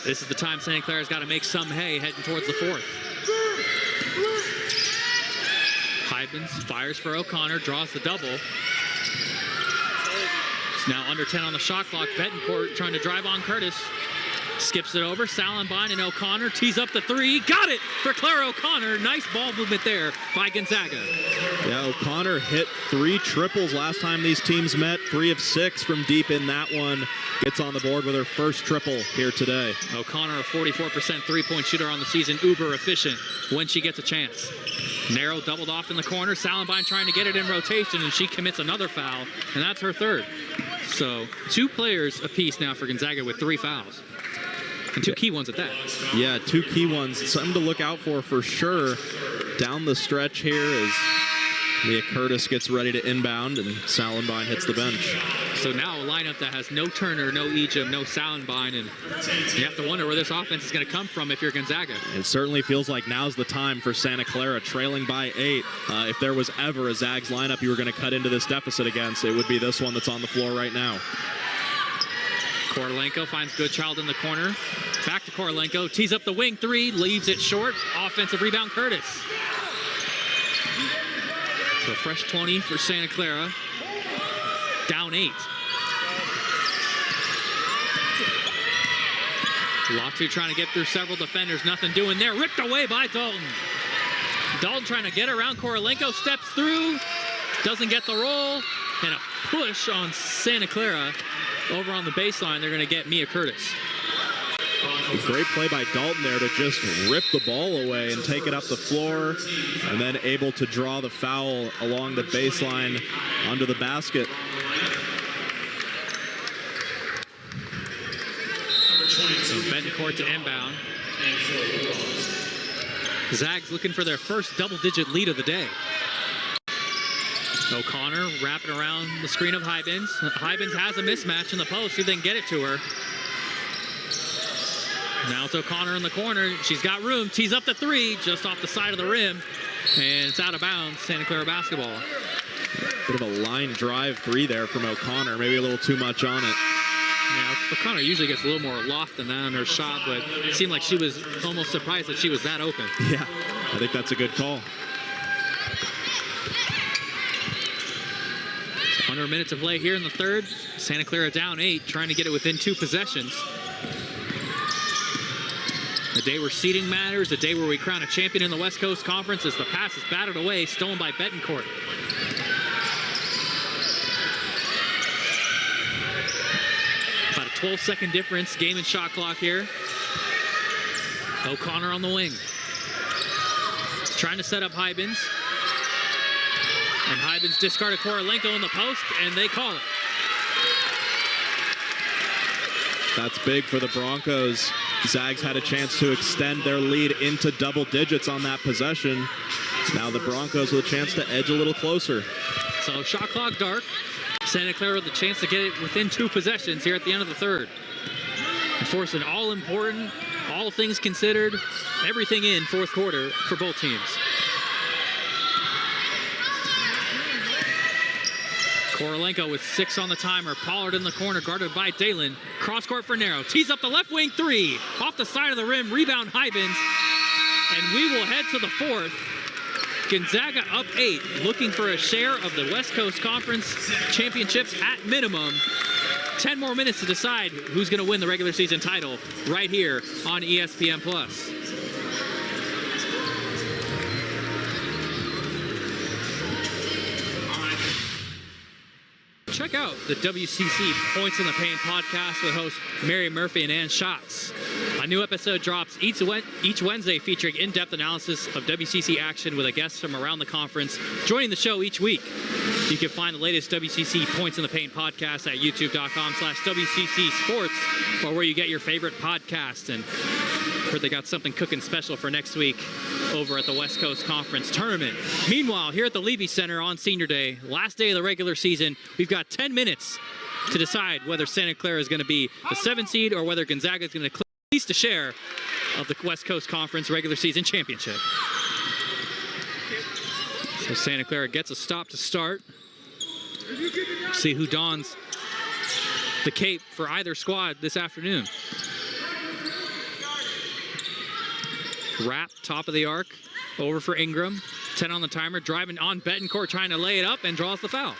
this is the time Santa Clara's got to make some hay heading towards the fourth. Hybens fires for O'Connor, draws the double. It's now under 10 on the shot clock. Betancourt trying to drive on Curtis. Skips it over. Salenbine and O'Connor tees up the 3. Got it for Clara O'Connor. Nice ball movement there by Gonzaga. Yeah, O'Connor hit 3 triples last time these teams met. 3 of 6 from deep in that one. Gets on the board with her first triple here today. O'Connor, a 44% three-point shooter on the season. Uber efficient when she gets a chance. Narrow doubled off in the corner. Salenbine trying to get it in rotation, and she commits another foul, and that's her third. So 2 players apiece now for Gonzaga with 3 fouls. And 2 key ones at that. Yeah, 2 key ones. Something to look out for sure. Down the stretch here as Mia Curtis gets ready to inbound and Salenbine hits the bench. So now a lineup that has no Turner, no Ejim, no Salenbine, and you have to wonder where this offense is going to come from if you're Gonzaga. It certainly feels like now's the time for Santa Clara, trailing by 8. If there was ever a Zags lineup you were going to cut into this deficit against, it would be this one that's on the floor right now. Korolenko finds Goodchild in the corner. Back to Korolenko, tees up the wing 3, leaves it short. Offensive rebound, Curtis. So a fresh 20 for Santa Clara. Down 8. Latu trying to get through several defenders. Nothing doing there. Ripped away by Dalton. Dalton trying to get around. Korolenko steps through. Doesn't get the roll. And a push on Santa Clara. Over on the baseline, they're going to get Mia Curtis. A great play by Dalton there to just rip the ball away and take it up the floor, and then able to draw the foul along the baseline under the basket. So Betancourt to inbound. Zags looking for their first double-digit lead of the day. O'Connor wrapping around the screen of Hybens. Hybens has a mismatch in the post. See if they can get it to her. Now it's O'Connor in the corner. She's got room. Tees up the 3 just off the side of the rim. And it's out of bounds. Santa Clara basketball. Bit of a line drive 3 there from O'Connor. Maybe a little too much on it. Yeah, O'Connor usually gets a little more loft than that on her shot, but it seemed like she was almost surprised that she was that open. Yeah, I think that's a good call. Under a minute to play here in the third. Santa Clara down 8, trying to get it within 2 possessions. A day where seeding matters, a day where we crown a champion in the West Coast Conference as the pass is batted away, stolen by Betancourt. About a 12-second difference, game and shot clock here. O'Connor on the wing. Trying to set up Hybens. And Hybens discarded Korolenko in the post, and they call it. That's big for the Broncos. Zags had a chance to extend their lead into double digits on that possession. Now the Broncos with a chance to edge a little closer. So shot clock dark. Santa Clara with a chance to get it within 2 possessions here at the end of the third. And force an all-important, all things considered, everything in fourth quarter for both teams. Korolenko with 6 on the timer. Pollard in the corner, guarded by Dalen. Cross court for Narrow. Tees up the left wing 3. Off the side of the rim, rebound Hybens. And we will head to the fourth. Gonzaga up 8, looking for a share of the West Coast Conference Championship at minimum. 10 more minutes to decide who's going to win the regular season title right here on ESPN+. Check out the WCC Points in the Paint podcast with hosts Mary Murphy and Ann Schatz. A new episode drops each Wednesday featuring in-depth analysis of WCC action with a guest from around the conference joining the show each week. You can find the latest WCC Points in the Paint podcast at youtube.com/WCC Sports or where you get your favorite podcast. And heard they got something cooking special for next week over at the West Coast Conference Tournament. Meanwhile, here at the Levy Center on Senior Day, last day of the regular season, we've got 10 minutes to decide whether Santa Clara is going to be the 7th seed or whether Gonzaga is going to clip at least a share of the West Coast Conference regular season championship. So Santa Clara gets a stop to start. See who dons the cape for either squad this afternoon. Wrap, top of the arc, over for Ingram. 10 on the timer, driving on Betancourt, trying to lay it up and draws the foul.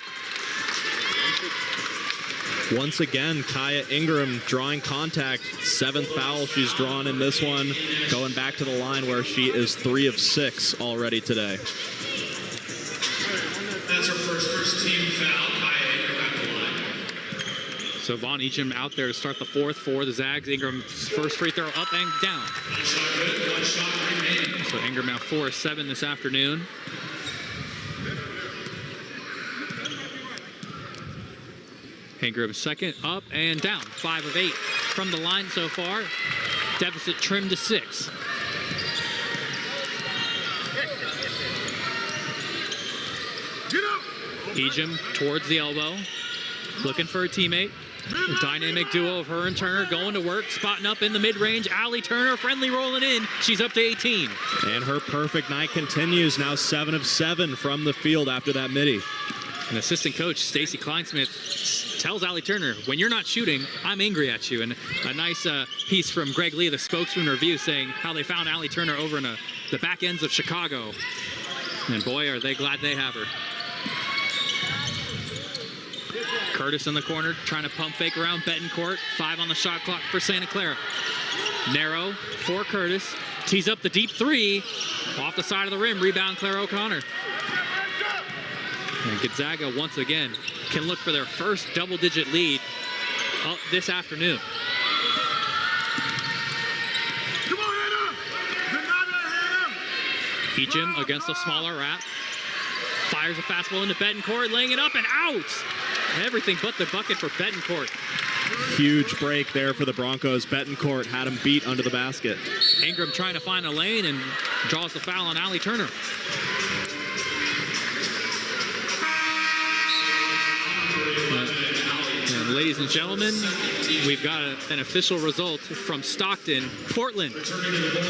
Once again, Kaya Ingram drawing contact. 7th foul she's drawn in this one. Going back to the line where she is 3 of 6 already today. That's her first team foul. Kaya Ingram at the line. So Von Eacham out there to start the fourth for the Zags. Ingram's first free throw up and down. One shot good, 1 shot remaining. So Ingram now 4 of 7 this afternoon. Ingram second, up and down. 5 of 8 from the line so far. Deficit trimmed to 6. Ejim towards the elbow, looking for a teammate. The dynamic duo of her and Turner going to work, spotting up in the mid-range. Allie Turner, friendly rolling in. She's up to 18. And her perfect night continues, now 7 of 7 from the field after that midi. And assistant coach Stacy Kleinsmith tells Allie Turner, when you're not shooting, I'm angry at you. And a nice piece from Greg Lee, the spokesman review, saying how they found Allie Turner over in the back ends of Chicago. And boy, are they glad they have her. Curtis in the corner, trying to pump fake around Betancourt. 5 on the shot clock for Santa Clara. Narrow for Curtis. Tees up the deep 3. Off the side of the rim, rebound Clara O'Connor. And Gonzaga, once again, can look for their first double-digit lead this afternoon. Come on, Hannah! Hannah! Ejim against a smaller Wrap. Fires a fastball into Betancourt, laying it up and out. Everything but the bucket for Betancourt. Huge break there for the Broncos. Betancourt had him beat under the basket. Ingram trying to find a lane and draws the foul on Allie Turner. And ladies and gentlemen, we've got an official result from Stockton. Portland,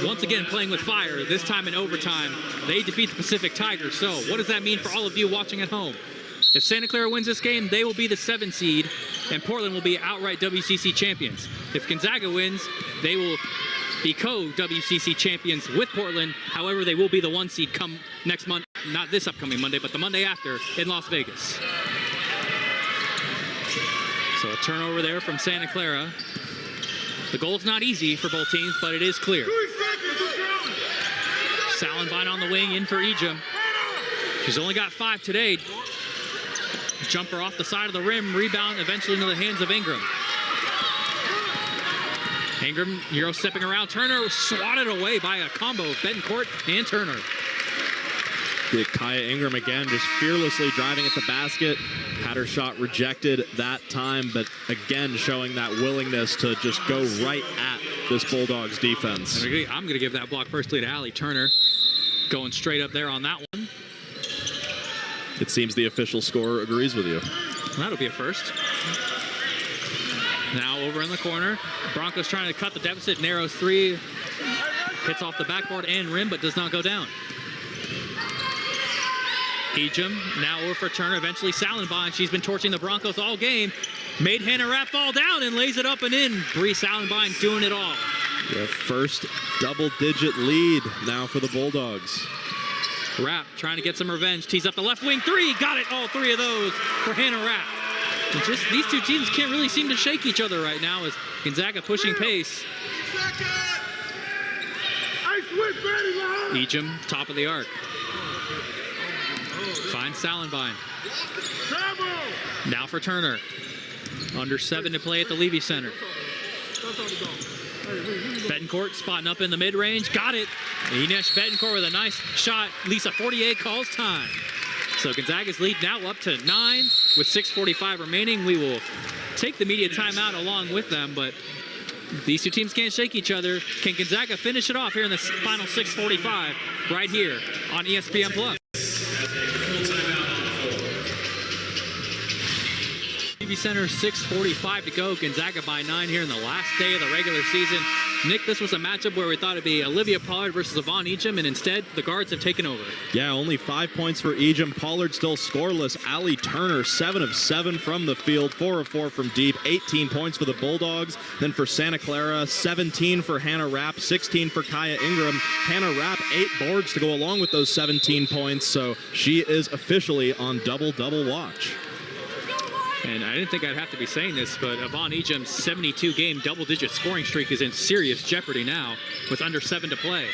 once again playing with fire, this time in overtime. They defeat the Pacific Tigers. So what does that mean for all of you watching at home? If Santa Clara wins this game, they will be the 7th seed, and Portland will be outright WCC champions. If Gonzaga wins, they will be co-WCC champions with Portland. However, they will be the 1 seed come next month, not this upcoming Monday, but the Monday after in Las Vegas. So a turnover there from Santa Clara. The goal's not easy for both teams, but it is clear. Salenbine on the wing, in for Ejim. She's only got 5 today. Jumper off the side of the rim, rebound eventually into the hands of Ingram. Ingram, Euro stepping around. Turner swatted away by a combo of Betancourt and Turner. Did Kaya Ingram again, just fearlessly driving at the basket. Had her shot rejected that time, but again showing that willingness to just go right at this Bulldogs defense. I'm going to give that block personally to Allie Turner. going straight up there on that one. It seems the official score agrees with you. That'll be a first. Now over in the corner. Broncos trying to cut the deficit. Narrows three. Hits off the backboard and rim, but does not go down. Ejim now over for Turner. Eventually Salenbine. She's been torching the Broncos all game. Made Hannah Rapp fall down and lays it up and in. Bree Salenbine doing it all. The first double-digit lead now for the Bulldogs. Rapp trying to get some revenge. Tees up the left wing three. Got it. All three of those for Hannah Rapp. And just these two teams can't really seem to shake each other right now as Gonzaga pushing pace. Ejim, top of the arc. Finds Salenbine. Now for Turner. Under 7 to play at the Levy Center. Betancourt spotting up in the mid-range. Got it. Ines Betancourt with a nice shot. Lisa 48 calls time. So Gonzaga's lead now up to 9 with 6:45 remaining. We will take the media timeout along with them, but these two teams can't shake each other. Can Gonzaga finish it off here in the final 6:45 right here on ESPN Plus? TV Center, 6:45 to go. Gonzaga by 9 here in the last day of the regular season. Nick, this was a matchup where we thought it'd be Olivia Pollard versus Yvonne Ejim, and instead the guards have taken over. Yeah, only 5 points for Ejim. Pollard still scoreless. Allie Turner, 7 of 7 from the field, 4 of 4 from deep, 18 points for the Bulldogs. Then for Santa Clara, 17 for Hannah Rapp, 16 for Kaya Ingram. Hannah Rapp, 8 boards to go along with those 17 points, so she is officially on double-double watch. And I didn't think I'd have to be saying this, but Yvonne Ejim's 72-game double-digit scoring streak is in serious jeopardy now with under 7 to play.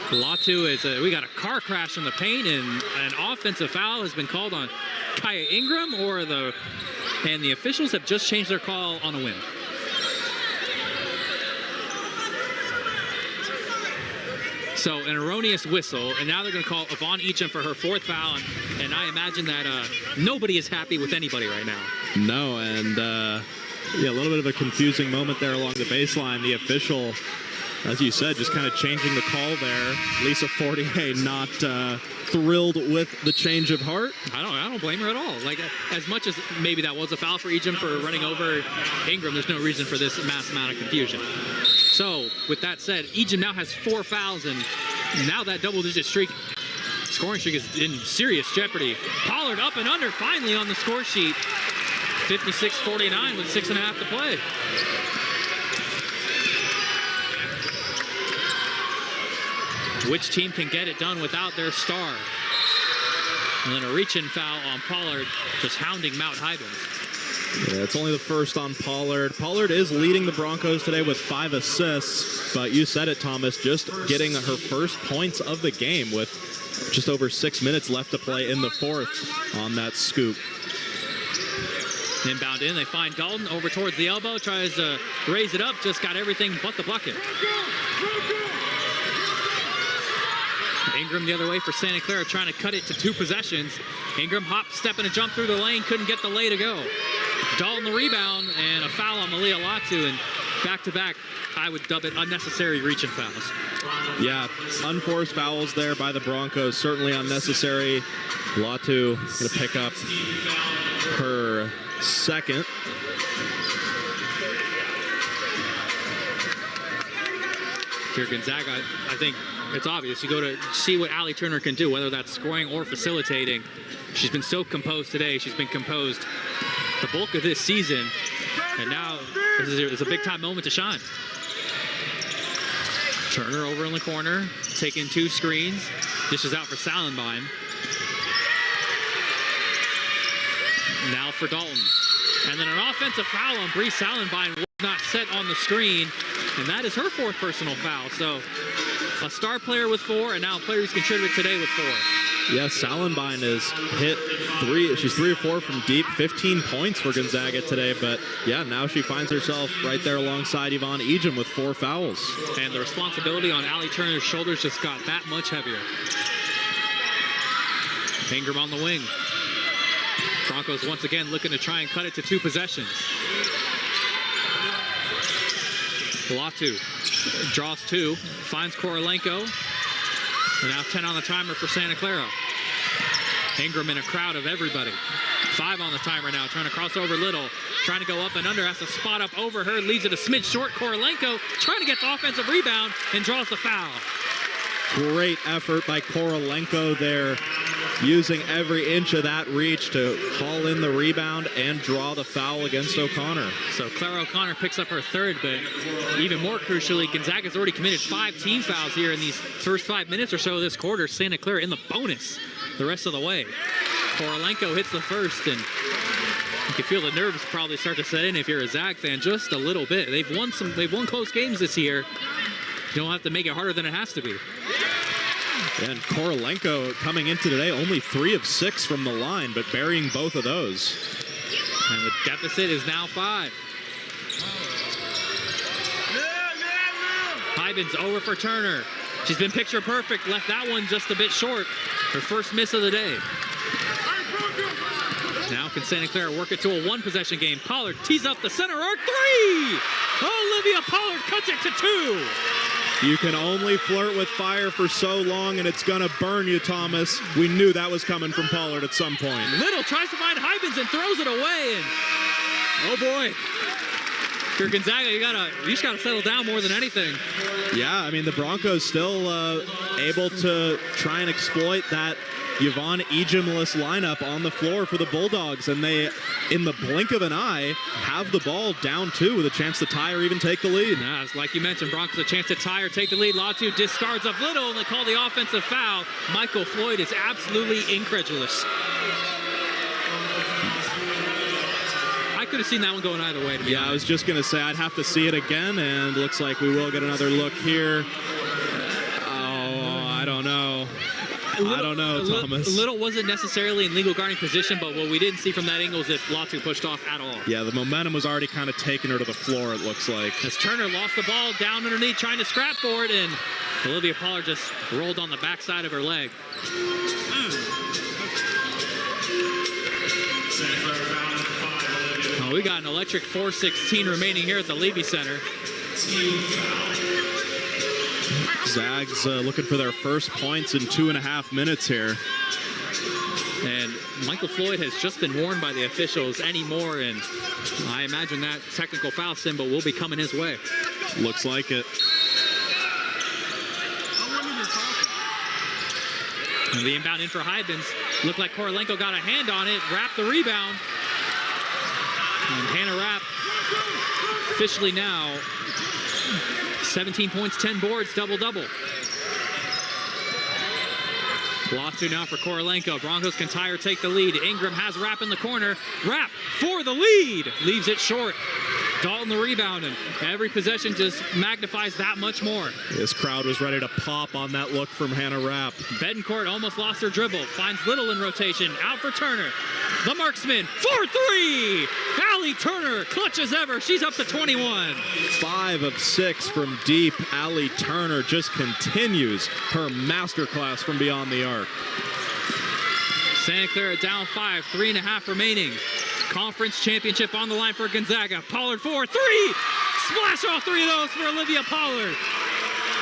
Latu is we got a car crash in the paint, and an offensive foul has been called on Kaya Ingram, and the officials have just changed their call on a win. So an erroneous whistle, and now they're going to call Yvonne Ejim for her 4th foul, and I imagine that nobody is happy with anybody right now. No, and yeah, a little bit of a confusing moment there along the baseline. The official, as you said, just kind of changing the call there. Lisa Fortier not thrilled with the change of heart. I don't blame her at all. Like, as much as maybe that was a foul for Ejim for running over Ingram, there's no reason for this mass amount of confusion. So, with that said, Ejim now has 4 fouls, and now that double-digit scoring streak is in serious jeopardy. Pollard up and under, finally on the score sheet. 56-49 with 6.5 to play. Which team can get it done without their star? And then a reach-in foul on Pollard, just hounding Mount Hybens. Yeah, it's only the first on Pollard. Pollard is leading the Broncos today with 5 assists, but you said it, Thomas, just getting her first points of the game with just over 6 minutes left to play in the 4th on that scoop. Inbound in, they find Dalton over towards the elbow, tries to raise it up, just got everything but the bucket. Ingram the other way for Santa Clara, trying to cut it to 2 possessions. Ingram hop, step and a jump through the lane, couldn't get the lay to go. Dalton the rebound, and a foul on Malia Latu, and back-to-back, I would dub it unnecessary reach-in fouls. Yeah, unforced fouls there by the Broncos, certainly unnecessary. Latu going to pick up her 2nd. If you're Gonzaga, I think it's obvious. You go to see what Allie Turner can do, whether that's scoring or facilitating. She's been so composed today. She's been composed the bulk of this season, and now this is a big-time moment to shine. Turner over in the corner, taking 2 screens, dishes out for Salenbine. Now for Dalton. And then an offensive foul on Bree Salenbine was not set on the screen, and that is her 4th personal foul. So a star player with 4, and now a player who's contributed today with 4. Yes, Salenbine has hit 3. She's 3 or 4 from deep, 15 points for Gonzaga today. But yeah, now she finds herself right there alongside Yvonne Ejim with 4 fouls. And the responsibility on Allie Turner's shoulders just got that much heavier. Ingram on the wing. Broncos once again looking to try and cut it to 2 possessions. Latu draws 2, finds Korolenko. And now 10 on the timer for Santa Clara. Ingram in a crowd of everybody. 5 on the timer now, trying to cross over Little. Trying to go up and under, has to spot up over her, leaves it a smidge short. Korolenko trying to get the offensive rebound and draws the foul. Great effort by Korolenko there, using every inch of that reach to haul in the rebound and draw the foul against O'Connor. So Clara O'Connor picks up her third, but even more crucially, Gonzaga's already committed 5 team fouls here in these first 5 minutes or so of this quarter. Santa Clara in the bonus the rest of the way. Korolenko hits the first, and you can feel the nerves probably start to set in if you're a Zag fan, just a little bit. They've won close games this year. You don't have to make it harder than it has to be. And Korolenko coming into today only 3 of 6 from the line, but burying both of those. And the deficit is now 5. Hybens over for Turner. She's been picture perfect, left that one just a bit short. Her first miss of the day. Now can Santa Clara work it to a 1-possession game. Pollard tees up the center arc 3! Olivia Pollard cuts it to 2. You can only flirt with fire for so long, and it's gonna burn you, Thomas. We knew that was coming from Pollard at some point. Little tries to find Hybens and throws it away, and oh boy. If you're Gonzaga, you just gotta settle down more than anything. Yeah, I mean, the Broncos still able to try and exploit that Yvonne Ejimless lineup on the floor for the Bulldogs, and they, in the blink of an eye, have the ball down 2 with a chance to tie or even take the lead. Yeah, like you mentioned, Broncos a chance to tie or take the lead. Latu discards of Little, and they call the offensive foul. Michael Floyd is absolutely incredulous. I could have seen that one going either way, to be honest. I was just going to say I'd have to see it again, and looks like we will get another look here. Oh, I don't know. I don't know, Thomas. Little wasn't necessarily in legal guarding position, but what we didn't see from that angle is if Latu pushed off at all. Yeah, the momentum was already kind of taking her to the floor, it looks like. As Turner lost the ball down underneath, trying to scrap for it, and Olivia Pollard just rolled on the backside of her leg. Oh, we got an electric 4:16 remaining here at the Levy Center. Zags looking for their first points in 2.5 minutes here. And Michael Floyd has just been warned by the officials anymore, and I imagine that technical foul symbol will be coming his way. Looks like it. And the inbound in for Hybens. Looked like Korolenko got a hand on it, wrapped the rebound. And Hannah Rapp officially now 17 points, 10 boards, double-double. Latu now for Korolenko. Broncos can tie or take the lead. Ingram has Rapp in the corner. Rapp for the lead. Leaves it short. Dalton the rebound, and every possession just magnifies that much more. This crowd was ready to pop on that look from Hannah Rapp. Betancourt almost lost her dribble. Finds Little in rotation. Out for Turner. The marksman for 3. Allie Turner, clutch as ever. She's up to 21. 5 of 6 from deep. Allie Turner just continues her masterclass from beyond the arc. Santa Clara down 5, 3.5 remaining. Conference championship on the line for Gonzaga. Pollard for 3. Splash all 3 of those for Olivia Pollard.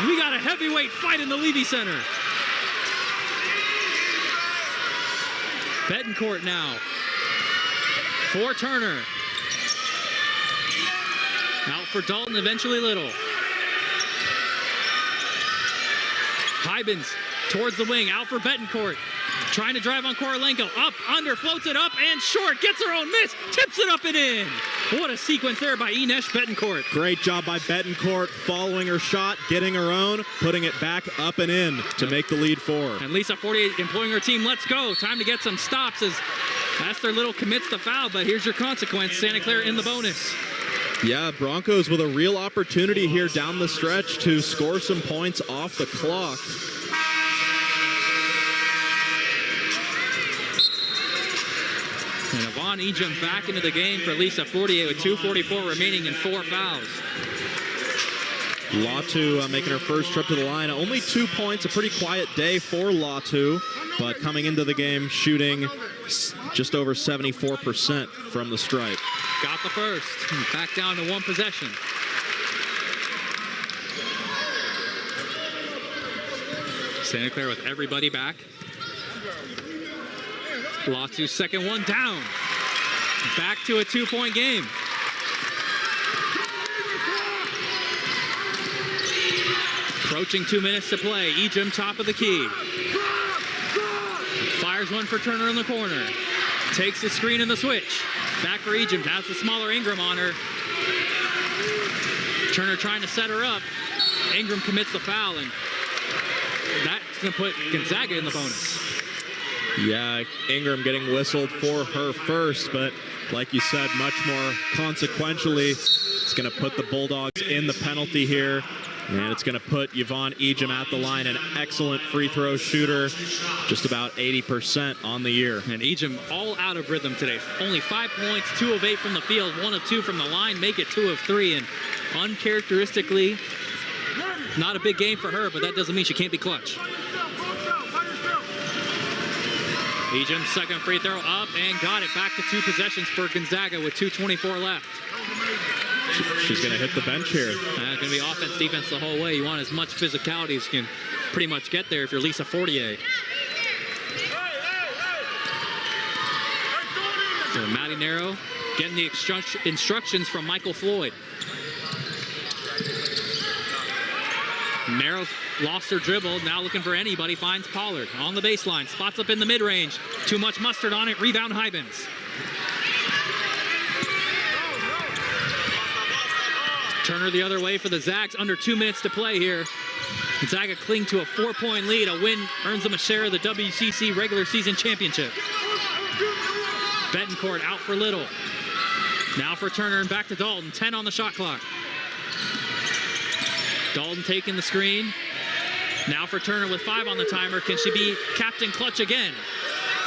We got a heavyweight fight in the Levy Center. Betancourt now for Turner. Out for Dalton, eventually Little. Hybens towards the wing, out for Betancourt. Trying to drive on Korolenko. Up, under, floats it up, and short. Gets her own miss. Tips it up and in. What a sequence there by Ines Betancourt. Great job by Betancourt, following her shot, getting her own, putting it back up and in to make the lead 4. And Lisa 48 employing her team. Let's go. Time to get some stops as Esther Little commits the foul, but here's your consequence. Santa Clara in the bonus. Yeah, Broncos with a real opportunity here down the stretch to score some points off the clock. And Yvonne Ejim back into the game for Lisa 48 with 2:44 remaining and 4 fouls. Latu making her first trip to the line. Only 2 points, a pretty quiet day for Latu, but coming into the game shooting just over 74% from the stripe. Got the first. Back down to 1 possession. Santa Clara with everybody back. Latu's second one down. Back to a 2-point game. Approaching 2 minutes to play. Ejim top of the key. Fires one for Turner in the corner. Takes the screen and the switch. Back for Ejim. Has the smaller Ingram on her. Turner trying to set her up. Ingram commits the foul, and that's going to put Gonzaga in the bonus. Yeah, Ingram getting whistled for her first, but like you said, much more consequentially, it's going to put the Bulldogs in the penalty here. And it's going to put Yvonne Ejim at the line, an excellent free throw shooter, just about 80% on the year. And Ejim all out of rhythm today. Only 5 points, 2 of 8 from the field, 1 of 2 from the line, make it 2 of 3. And uncharacteristically, not a big game for her, but that doesn't mean she can't be clutch. Ejim's second free throw up and got it. Back to 2 possessions for Gonzaga with 2:24 left. She's going to hit the bench here. Going to be offense, defense the whole way. You want as much physicality as you can pretty much get there if you're Lisa Fortier. So Maddie Nero getting the instructions from Michael Floyd. Nero's lost her dribble, now looking for anybody, finds Pollard on the baseline, spots up in the mid-range. Too much mustard on it, rebound Hybens. Turner the other way for the Zags, under 2 minutes to play here. Gonzaga cling to a 4-point lead. A win earns them a share of the WCC regular season championship. Betancourt out for Little. Now for Turner and back to Dalton, 10 on the shot clock. Dalton taking the screen. Now for Turner with 5 on the timer. Can she be Captain Clutch again?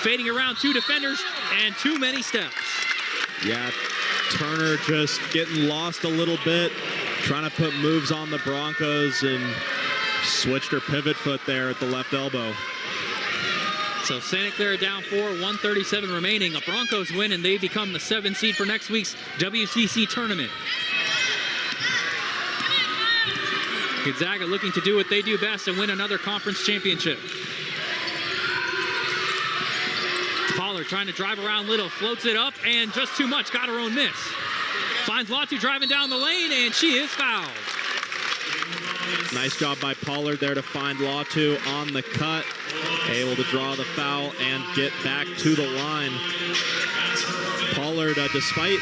Fading around 2 defenders and too many steps. Yeah, Turner just getting lost a little bit, trying to put moves on the Broncos and switched her pivot foot there at the left elbow. So Santa Clara down 4, 137 remaining. A Broncos win and they become the 7th seed for next week's WCC tournament. Gonzaga looking to do what they do best and win another conference championship. Pollard trying to drive around Little, floats it up, and just too much, got her own miss. Finds Latu driving down the lane, and she is fouled. Nice job by Pollard there to find Latu on the cut. Able to draw the foul and get back to the line. Pollard, despite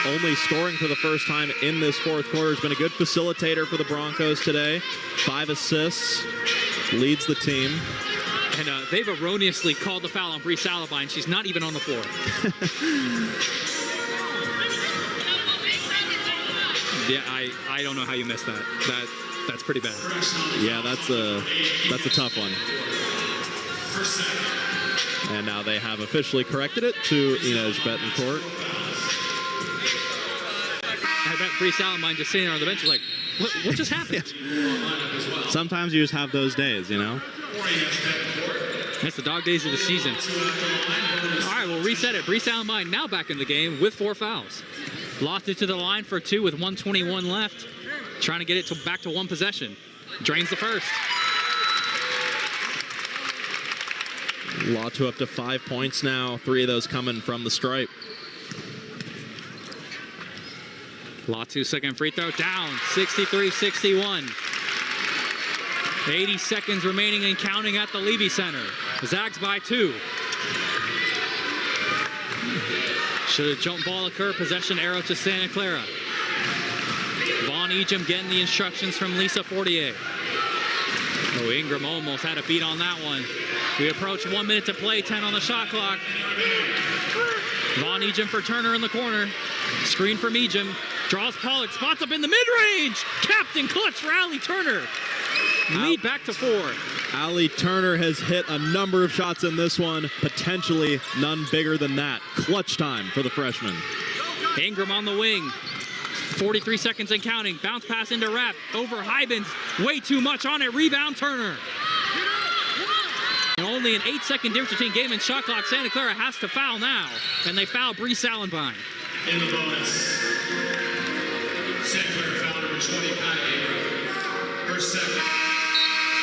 only scoring for the first time in this fourth quarter, has been a good facilitator for the Broncos today. 5 assists, leads the team. And they've erroneously called the foul on Bree Salabine. She's not even on the floor. Yeah, I don't know how you missed that. That's pretty bad. Yeah, that's a tough one. And now they have officially corrected it to Inez Betancourt. I bet Bree Salabine just sitting there on the bench is like, what just happened? Sometimes you just have those days, you know? That's the dog days of the season. All right, we'll reset it. Bree Salabine now back in the game with 4 fouls. Lost it to the line for 2 with 1:21 left. Trying to get it back to 1 possession. Drains the first. Latu up to 5 points now. 3 of those coming from the stripe. Latu's second free throw down, 63-61. 80 seconds remaining and counting at the Levy Center. Zags by 2. Should a jump ball occur, possession arrow to Santa Clara. Vaughn Ejim getting the instructions from Lisa Fortier. Oh, Ingram almost had a beat on that one. We approach 1 minute to play, 10 on the shot clock. Vaughn Ejim for Turner in the corner. Screen from Ejim. Draws Pollard, spots up in the mid-range. Captain clutch for Allie Turner. Lead back to 4. Allie Turner has hit a number of shots in this one, potentially none bigger than that. Clutch time for the freshman. Ingram on the wing. 43 seconds and counting. Bounce pass into Rapp. Over Hybens. Way too much on it. Rebound Turner. And only an 8-second difference between game and shot clock. Santa Clara has to foul now. And they foul Bree Salabine. In the bonus, Santa Clara foul number 20, Pat Ingram. Her second.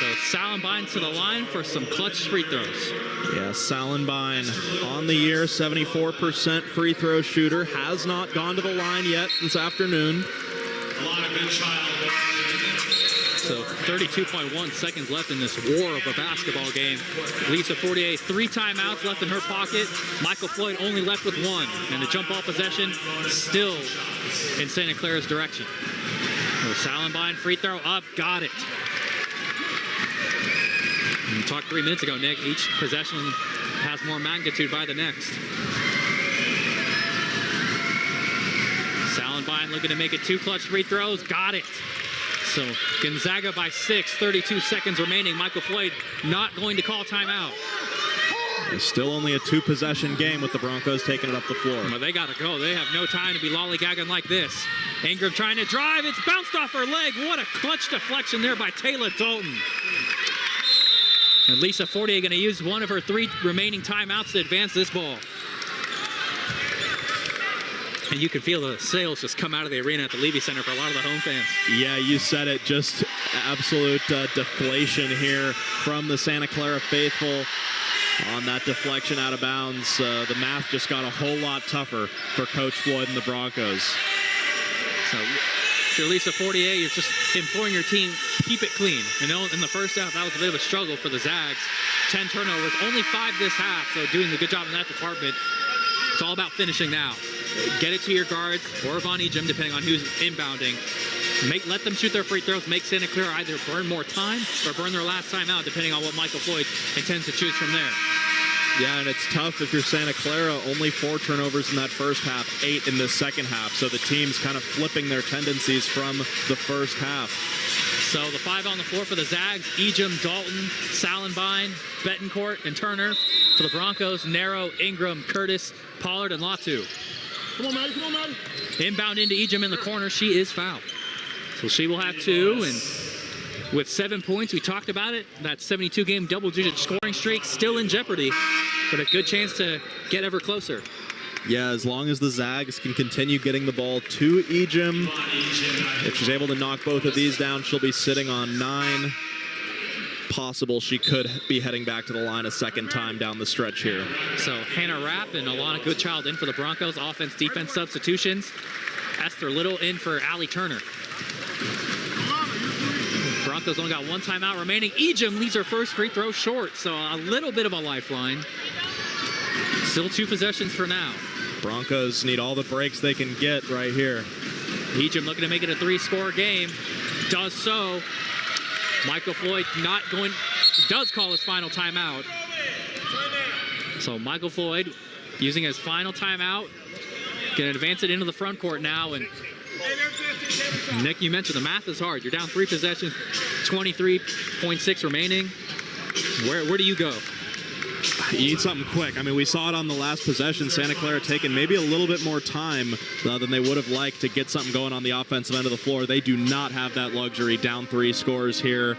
So Salenbine to the line for some clutch free throws. Yeah, Salenbine on the year, 74% free throw shooter. Has not gone to the line yet this afternoon. A lot of good child. So 32.1 seconds left in this war of a basketball game. Lisa 48, 3 timeouts left in her pocket. Michael Floyd only left with 1. And the jump ball possession still in Santa Clara's direction. So Salenbine free throw up, got it. We talked 3 minutes ago, Nick. Each possession has more magnitude by the next. Salenbine looking to make it 2 clutch free throws. Got it. So Gonzaga by 6, 32 seconds remaining. Michael Floyd not going to call timeout. It's still only a 2-possession game with the Broncos taking it up the floor. Well, they got to go. They have no time to be lollygagging like this. Ingram trying to drive. It's bounced off her leg. What a clutch deflection there by Taylor Dalton. And Lisa Fortier going to use one of her 3 remaining timeouts to advance this ball. And you can feel the sales just come out of the arena at the Levy Center for a lot of the home fans. Yeah, you said it. Just absolute deflation here from the Santa Clara faithful on that deflection out of bounds. The math just got a whole lot tougher for Coach Floyd and the Broncos. So if you're Lisa Fortier, you're just imploring your team, keep it clean. You know, in the first half, that was a bit of a struggle for the Zags. 10 turnovers, only 5 this half, so doing a good job in that department. It's all about finishing now. Get it to your guards or Von Ejim, depending on who's inbounding. Let them shoot their free throws. Make Santa Clara either burn more time or burn their last time out, depending on what Michael Floyd intends to choose from there. Yeah, and it's tough if you're Santa Clara. Only 4 turnovers in that first half, 8 in the second half. So the team's kind of flipping their tendencies from the first half. So the 5 on the floor for the Zags: Ejim, Dalton, Salenbine, Betancourt, and Turner. For the Broncos: Narrow, Ingram, Curtis, Pollard, and Latu. Come on, Maddie. Come on, Maddie. Inbound into Ejim in the corner. She is fouled. So she will have 2. And with 7 points, we talked about it. That 72-game double-digit scoring streak still in jeopardy, but a good chance to get ever closer. Yeah, as long as the Zags can continue getting the ball to Ejim, if she's able to knock both of these down, she'll be sitting on 9. Possible she could be heading back to the line a second time down the stretch here. So Hannah Rapp and Alana Goodchild in for the Broncos. Offense-defense substitutions. Esther Little in for Allie Turner. Broncos only got 1 timeout remaining. Ejim leaves her first free throw short, so a little bit of a lifeline. Still 2 possessions for now. Broncos need all the breaks they can get right here. Ejim looking to make it a 3-score game. Does so. Michael Floyd does call his final timeout. So Michael Floyd using his final timeout. Going to advance it into the front court now. And Nick, you mentioned the math is hard. You're down 3 possessions, 23.6 remaining. Where do you go? You need something quick. I mean, we saw it on the last possession. Santa Clara taking maybe a little bit more time than they would have liked to get something going on the offensive end of the floor. They do not have that luxury. Down 3 scores here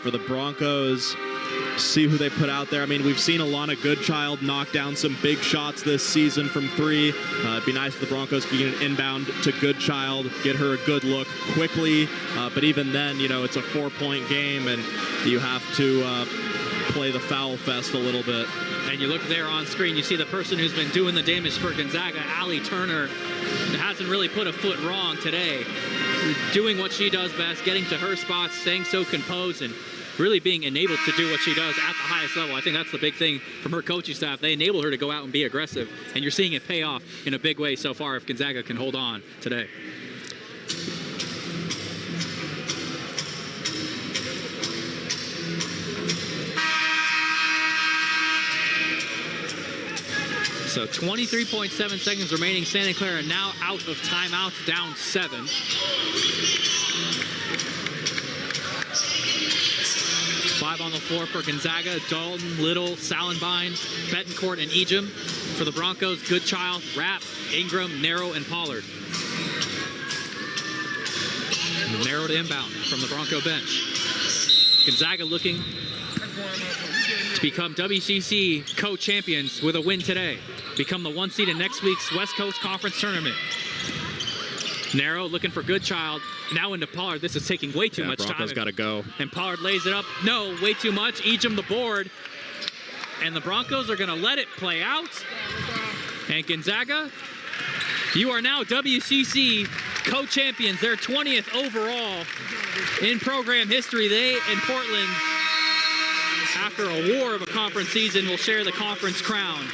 for the Broncos. See who they put out there. I mean, we've seen Alana Goodchild knock down some big shots this season from 3. It'd be nice if the Broncos could get an inbound to Goodchild, get her a good look quickly. But even then, you know, it's a 4-point game, and you have to play the foul fest a little bit. And you look there on screen, you see the person who's been doing the damage for Gonzaga, Allie Turner, hasn't really put a foot wrong today. Doing what she does best, getting to her spots, staying so composed, and really being enabled to do what she does at the highest level. I think that's the big thing from her coaching staff. They enable her to go out and be aggressive, and you're seeing it pay off in a big way so far if Gonzaga can hold on today. So 23.7 seconds remaining. Santa Clara now out of timeouts, down 7. Five on the floor for Gonzaga: Dalton, Little, Salenbine, Betancourt, and Ejim. For the Broncos: Goodchild, Rapp, Ingram, Narrow, and Pollard. Narrow to inbound from the Bronco bench. Gonzaga looking to become WCC co-champions with a win today. Become the 1 seed in next week's West Coast Conference Tournament. Narrow looking for Goodchild. Now into Pollard. This is taking way too much Broncos time. got to go. And Pollard lays it up. No, way too much. Ejim the board. And the Broncos are going to let it play out. And Gonzaga, you are now WCC co-champions. Their 20th overall in program history. They and Portland, after a war of a conference season, will share the conference crown.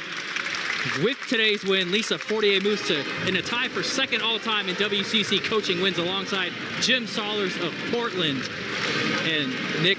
With today's win, Lisa Fortier moves to in a tie for second all-time in WCC coaching wins alongside Jim Sollers of Portland. And Nick,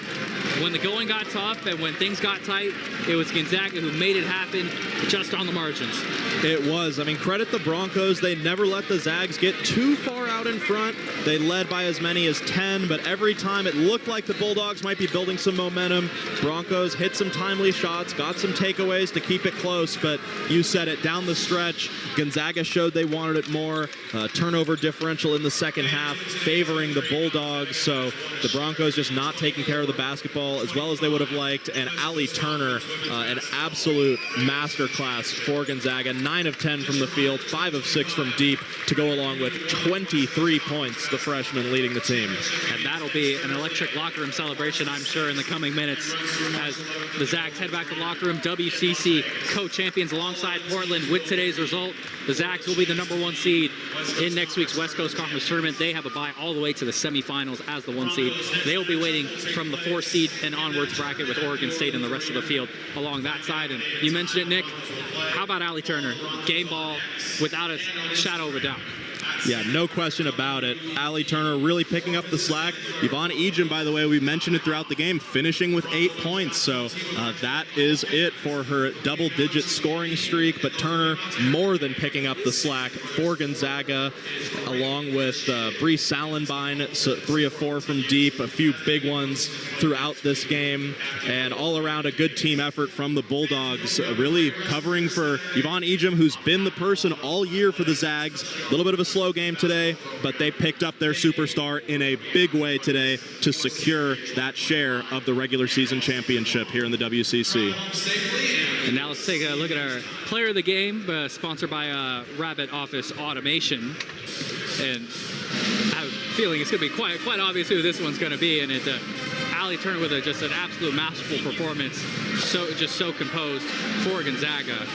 when the going got tough and when things got tight, it was Gonzaga who made it happen just on the margins. It was. I mean, credit the Broncos. They never let the Zags get too far out in front. They led by as many as 10, but every time it looked like the Bulldogs might be building some momentum. Broncos hit some timely shots, got some takeaways to keep it close, but you said it, down the stretch, Gonzaga showed they wanted it more. Turnover differential in the second half favoring the Bulldogs, so the Broncos just not taking care of the basketball as well as they would have liked, and Allie Turner, an absolute masterclass for Gonzaga. 9 of 10 from the field, 5 of 6 from deep to go along with 23 points, the freshman leading the team. And that'll be an electric locker room celebration, I'm sure, in the coming minutes as the Zags head back to the locker room. WCC co-champions alongside Portland with today's result. The Zags will be the #1 seed in next week's West Coast Conference Tournament. They have a bye all the way to the semifinals as the 1 seed. They will be waiting from the 4 seed and onwards bracket with Oregon State and the rest of the field along that side. And you mentioned it, Nick. How about Allie Turner? Game ball without a shadow of a doubt. Yeah, no question about it. Allie Turner really picking up the slack. Yvonne Ejim, by the way, we mentioned it throughout the game, finishing with 8 points. So that is it for her double-digit scoring streak. But Turner more than picking up the slack for Gonzaga, along with Bree Salenbein, so 3 of 4 from deep, a few big ones throughout this game. And all around a good team effort from the Bulldogs, really covering for Yvonne Ejim, who's been the person all year for the Zags. A little bit of a slow game today, but they picked up their superstar in a big way today to secure that share of the regular season championship here in the WCC. And now let's take a look at our player of the game, sponsored by Rabbit Office Automation. And I have a feeling it's going to be quite obvious who this one's going to be. And it's Allie Turner with just an absolute masterful performance, so composed for Gonzaga.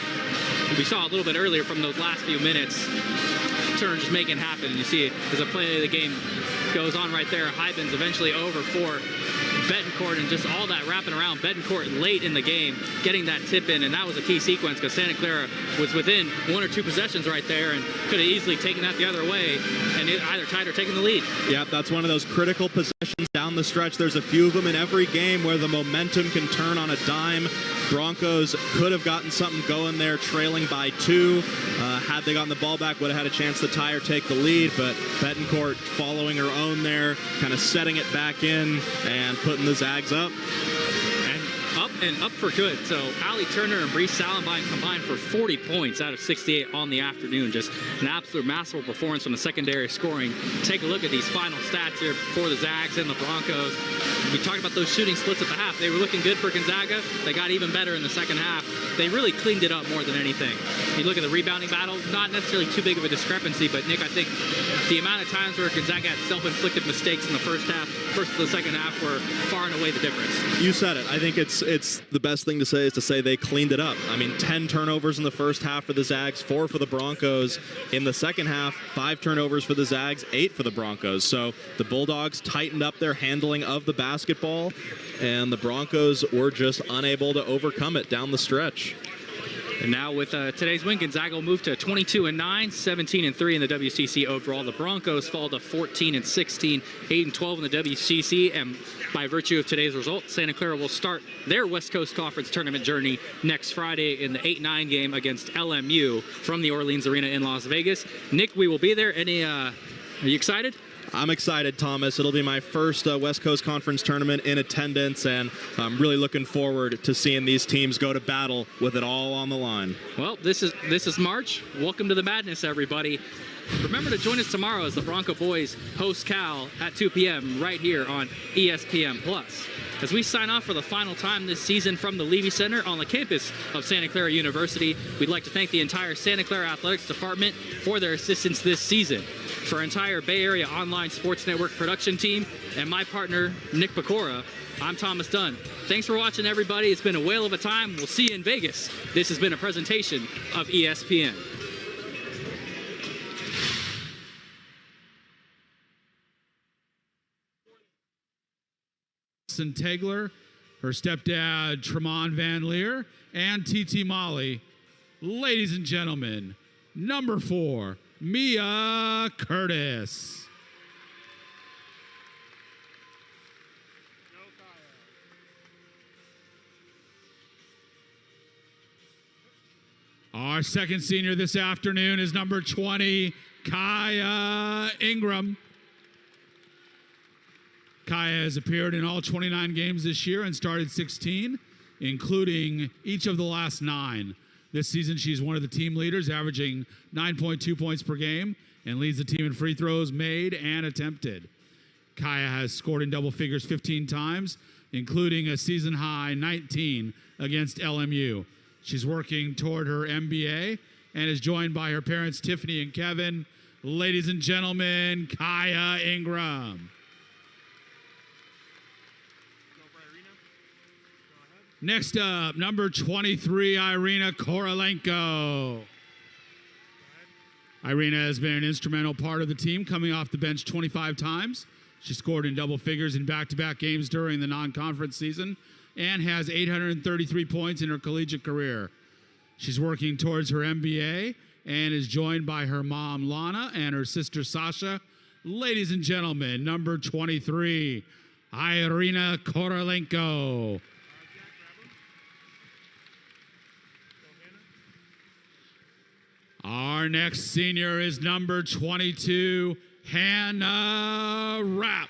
We saw a little bit earlier from those last few minutes, Turner just making it happen. And you see it as a play of the game goes on right there. Hybens eventually over for Betancourt, and just all that wrapping around Betancourt late in the game, getting that tip in, and that was a key sequence because Santa Clara was within 1 or 2 possessions right there and could have easily taken that the other way and either tied or taken the lead. Yeah, that's one of those critical possessions down the stretch. There's a few of them in every game where the momentum can turn on a dime. Broncos could have gotten something going there, trailing by 2. Had they gotten the ball back, would have had a chance to tie or take the lead, but Betancourt following her own there, kind of setting it back in and putting the Zags up. And up for good. So Allie Turner and Bree Salenbein combined for 40 points out of 68 on the afternoon. Just an absolute masterful performance from the secondary scoring. Take a look at these final stats here for the Zags and the Broncos. We talked about those shooting splits at the half. They were looking good for Gonzaga. They got even better in the second half. They really cleaned it up more than anything. You look at the rebounding battle, not necessarily too big of a discrepancy, but Nick, I think the amount of times where Gonzaga had self-inflicted mistakes in the first half versus the second half were far and away the difference. You said it. I think it's the best thing to say is to say they cleaned it up. I mean, 10 turnovers in the first half for the Zags, 4 for the Broncos. In the second half, 5 turnovers for the Zags, 8 for the Broncos. So the Bulldogs tightened up their handling of the basketball, and the Broncos were just unable to overcome it down the stretch. And now with today's win, Gonzaga will move to 22-9, 17-3 in the WCC overall. The Broncos fall to 14-16, 8-12 in the WCC. And by virtue of today's result, Santa Clara will start their West Coast Conference tournament journey next Friday in the 8-9 game against LMU from the Orleans Arena in Las Vegas. Nick, we will be there. Are you excited? I'm excited, Thomas. It'll be my first West Coast Conference tournament in attendance, and I'm really looking forward to seeing these teams go to battle with it all on the line. Well, this is March. Welcome to the madness, everybody. Remember to join us tomorrow as the Bronco Boys host Cal at 2 p.m. right here on ESPN+. As we sign off for the final time this season from the Levy Center on the campus of Santa Clara University, we'd like to thank the entire Santa Clara Athletics Department for their assistance this season. For our entire Bay Area Online Sports Network production team and my partner, Nick Pecora, I'm Thomas Dunn. Thanks for watching, everybody. It's been a whale of a time. We'll see you in Vegas. This has been a presentation of ESPN. Tegler, her stepdad Tremont Van Leer, and TT Molly. Ladies and gentlemen, number 4, Mia Curtis. Our second senior this afternoon is number 20, Kaya Ingram. Kaya has appeared in all 29 games this year and started 16, including each of the last 9. This season, she's one of the team leaders, averaging 9.2 points per game, and leads the team in free throws made and attempted. Kaya has scored in double figures 15 times, including a season-high 19 against LMU. She's working toward her MBA and is joined by her parents, Tiffany and Kevin. Ladies and gentlemen, Kaya Ingram. Next up, number 23, Irina Korolenko. Irina has been an instrumental part of the team, coming off the bench 25 times. She scored in double figures in back-to-back games during the non-conference season and has 833 points in her collegiate career. She's working towards her MBA and is joined by her mom, Lana, and her sister, Sasha. Ladies and gentlemen, number 23, Irina Korolenko. Our next senior is number 22, Hannah Rapp.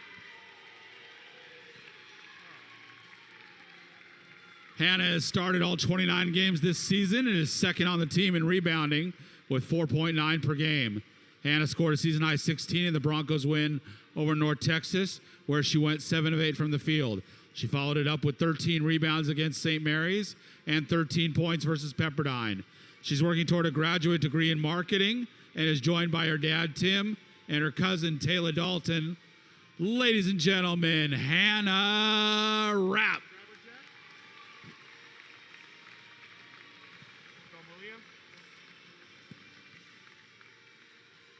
Hannah has started all 29 games this season and is second on the team in rebounding with 4.9 per game. Hannah scored a season-high 16 in the Broncos win over North Texas, where she went 7 of 8 from the field. She followed it up with 13 rebounds against St. Mary's and 13 points versus Pepperdine. She's working toward a graduate degree in marketing and is joined by her dad, Tim, and her cousin, Taylor Dalton. Ladies and gentlemen, Hannah Rapp.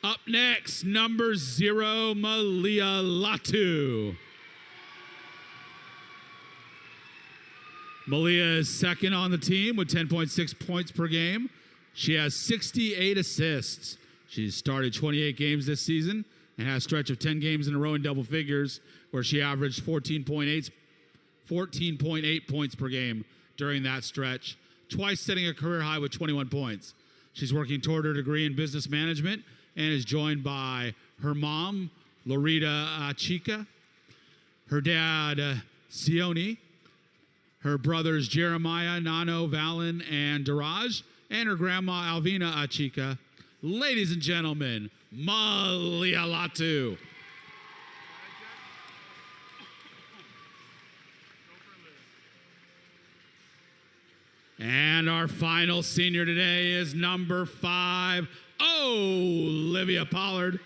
Up next, number 0, Malia Latu. Malia is second on the team with 10.6 points per game. She has 68 assists. She's started 28 games this season and has a stretch of 10 games in a row in double figures where she averaged 14.8 points per game during that stretch, twice setting a career high with 21 points. She's working toward her degree in business management and is joined by her mom, Lorita Achika, her dad, Sione, her brothers Jeremiah, Nano, Valen, and Daraj, and her grandma Alvina Achika. Ladies and gentlemen, Malia Latu. And our final senior today is number 5, Olivia Pollard.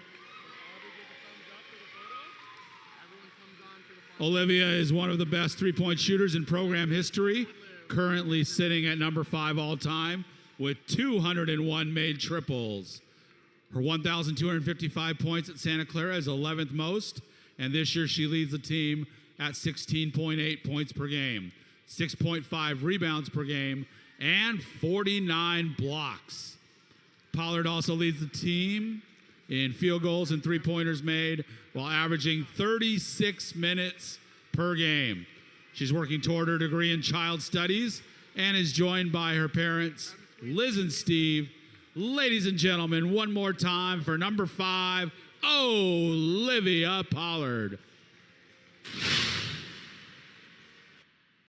Olivia is one of the best three-point shooters in program history, currently sitting at number 5 all-time with 201 made triples. Her 1,255 points at Santa Clara is 11th most, and this year she leads the team at 16.8 points per game, 6.5 rebounds per game, and 49 blocks. Pollard also leads the team in field goals and three-pointers made while averaging 36 minutes per game. She's working toward her degree in child studies and is joined by her parents, Liz and Steve. Ladies and gentlemen, one more time for number 5, Olivia Pollard.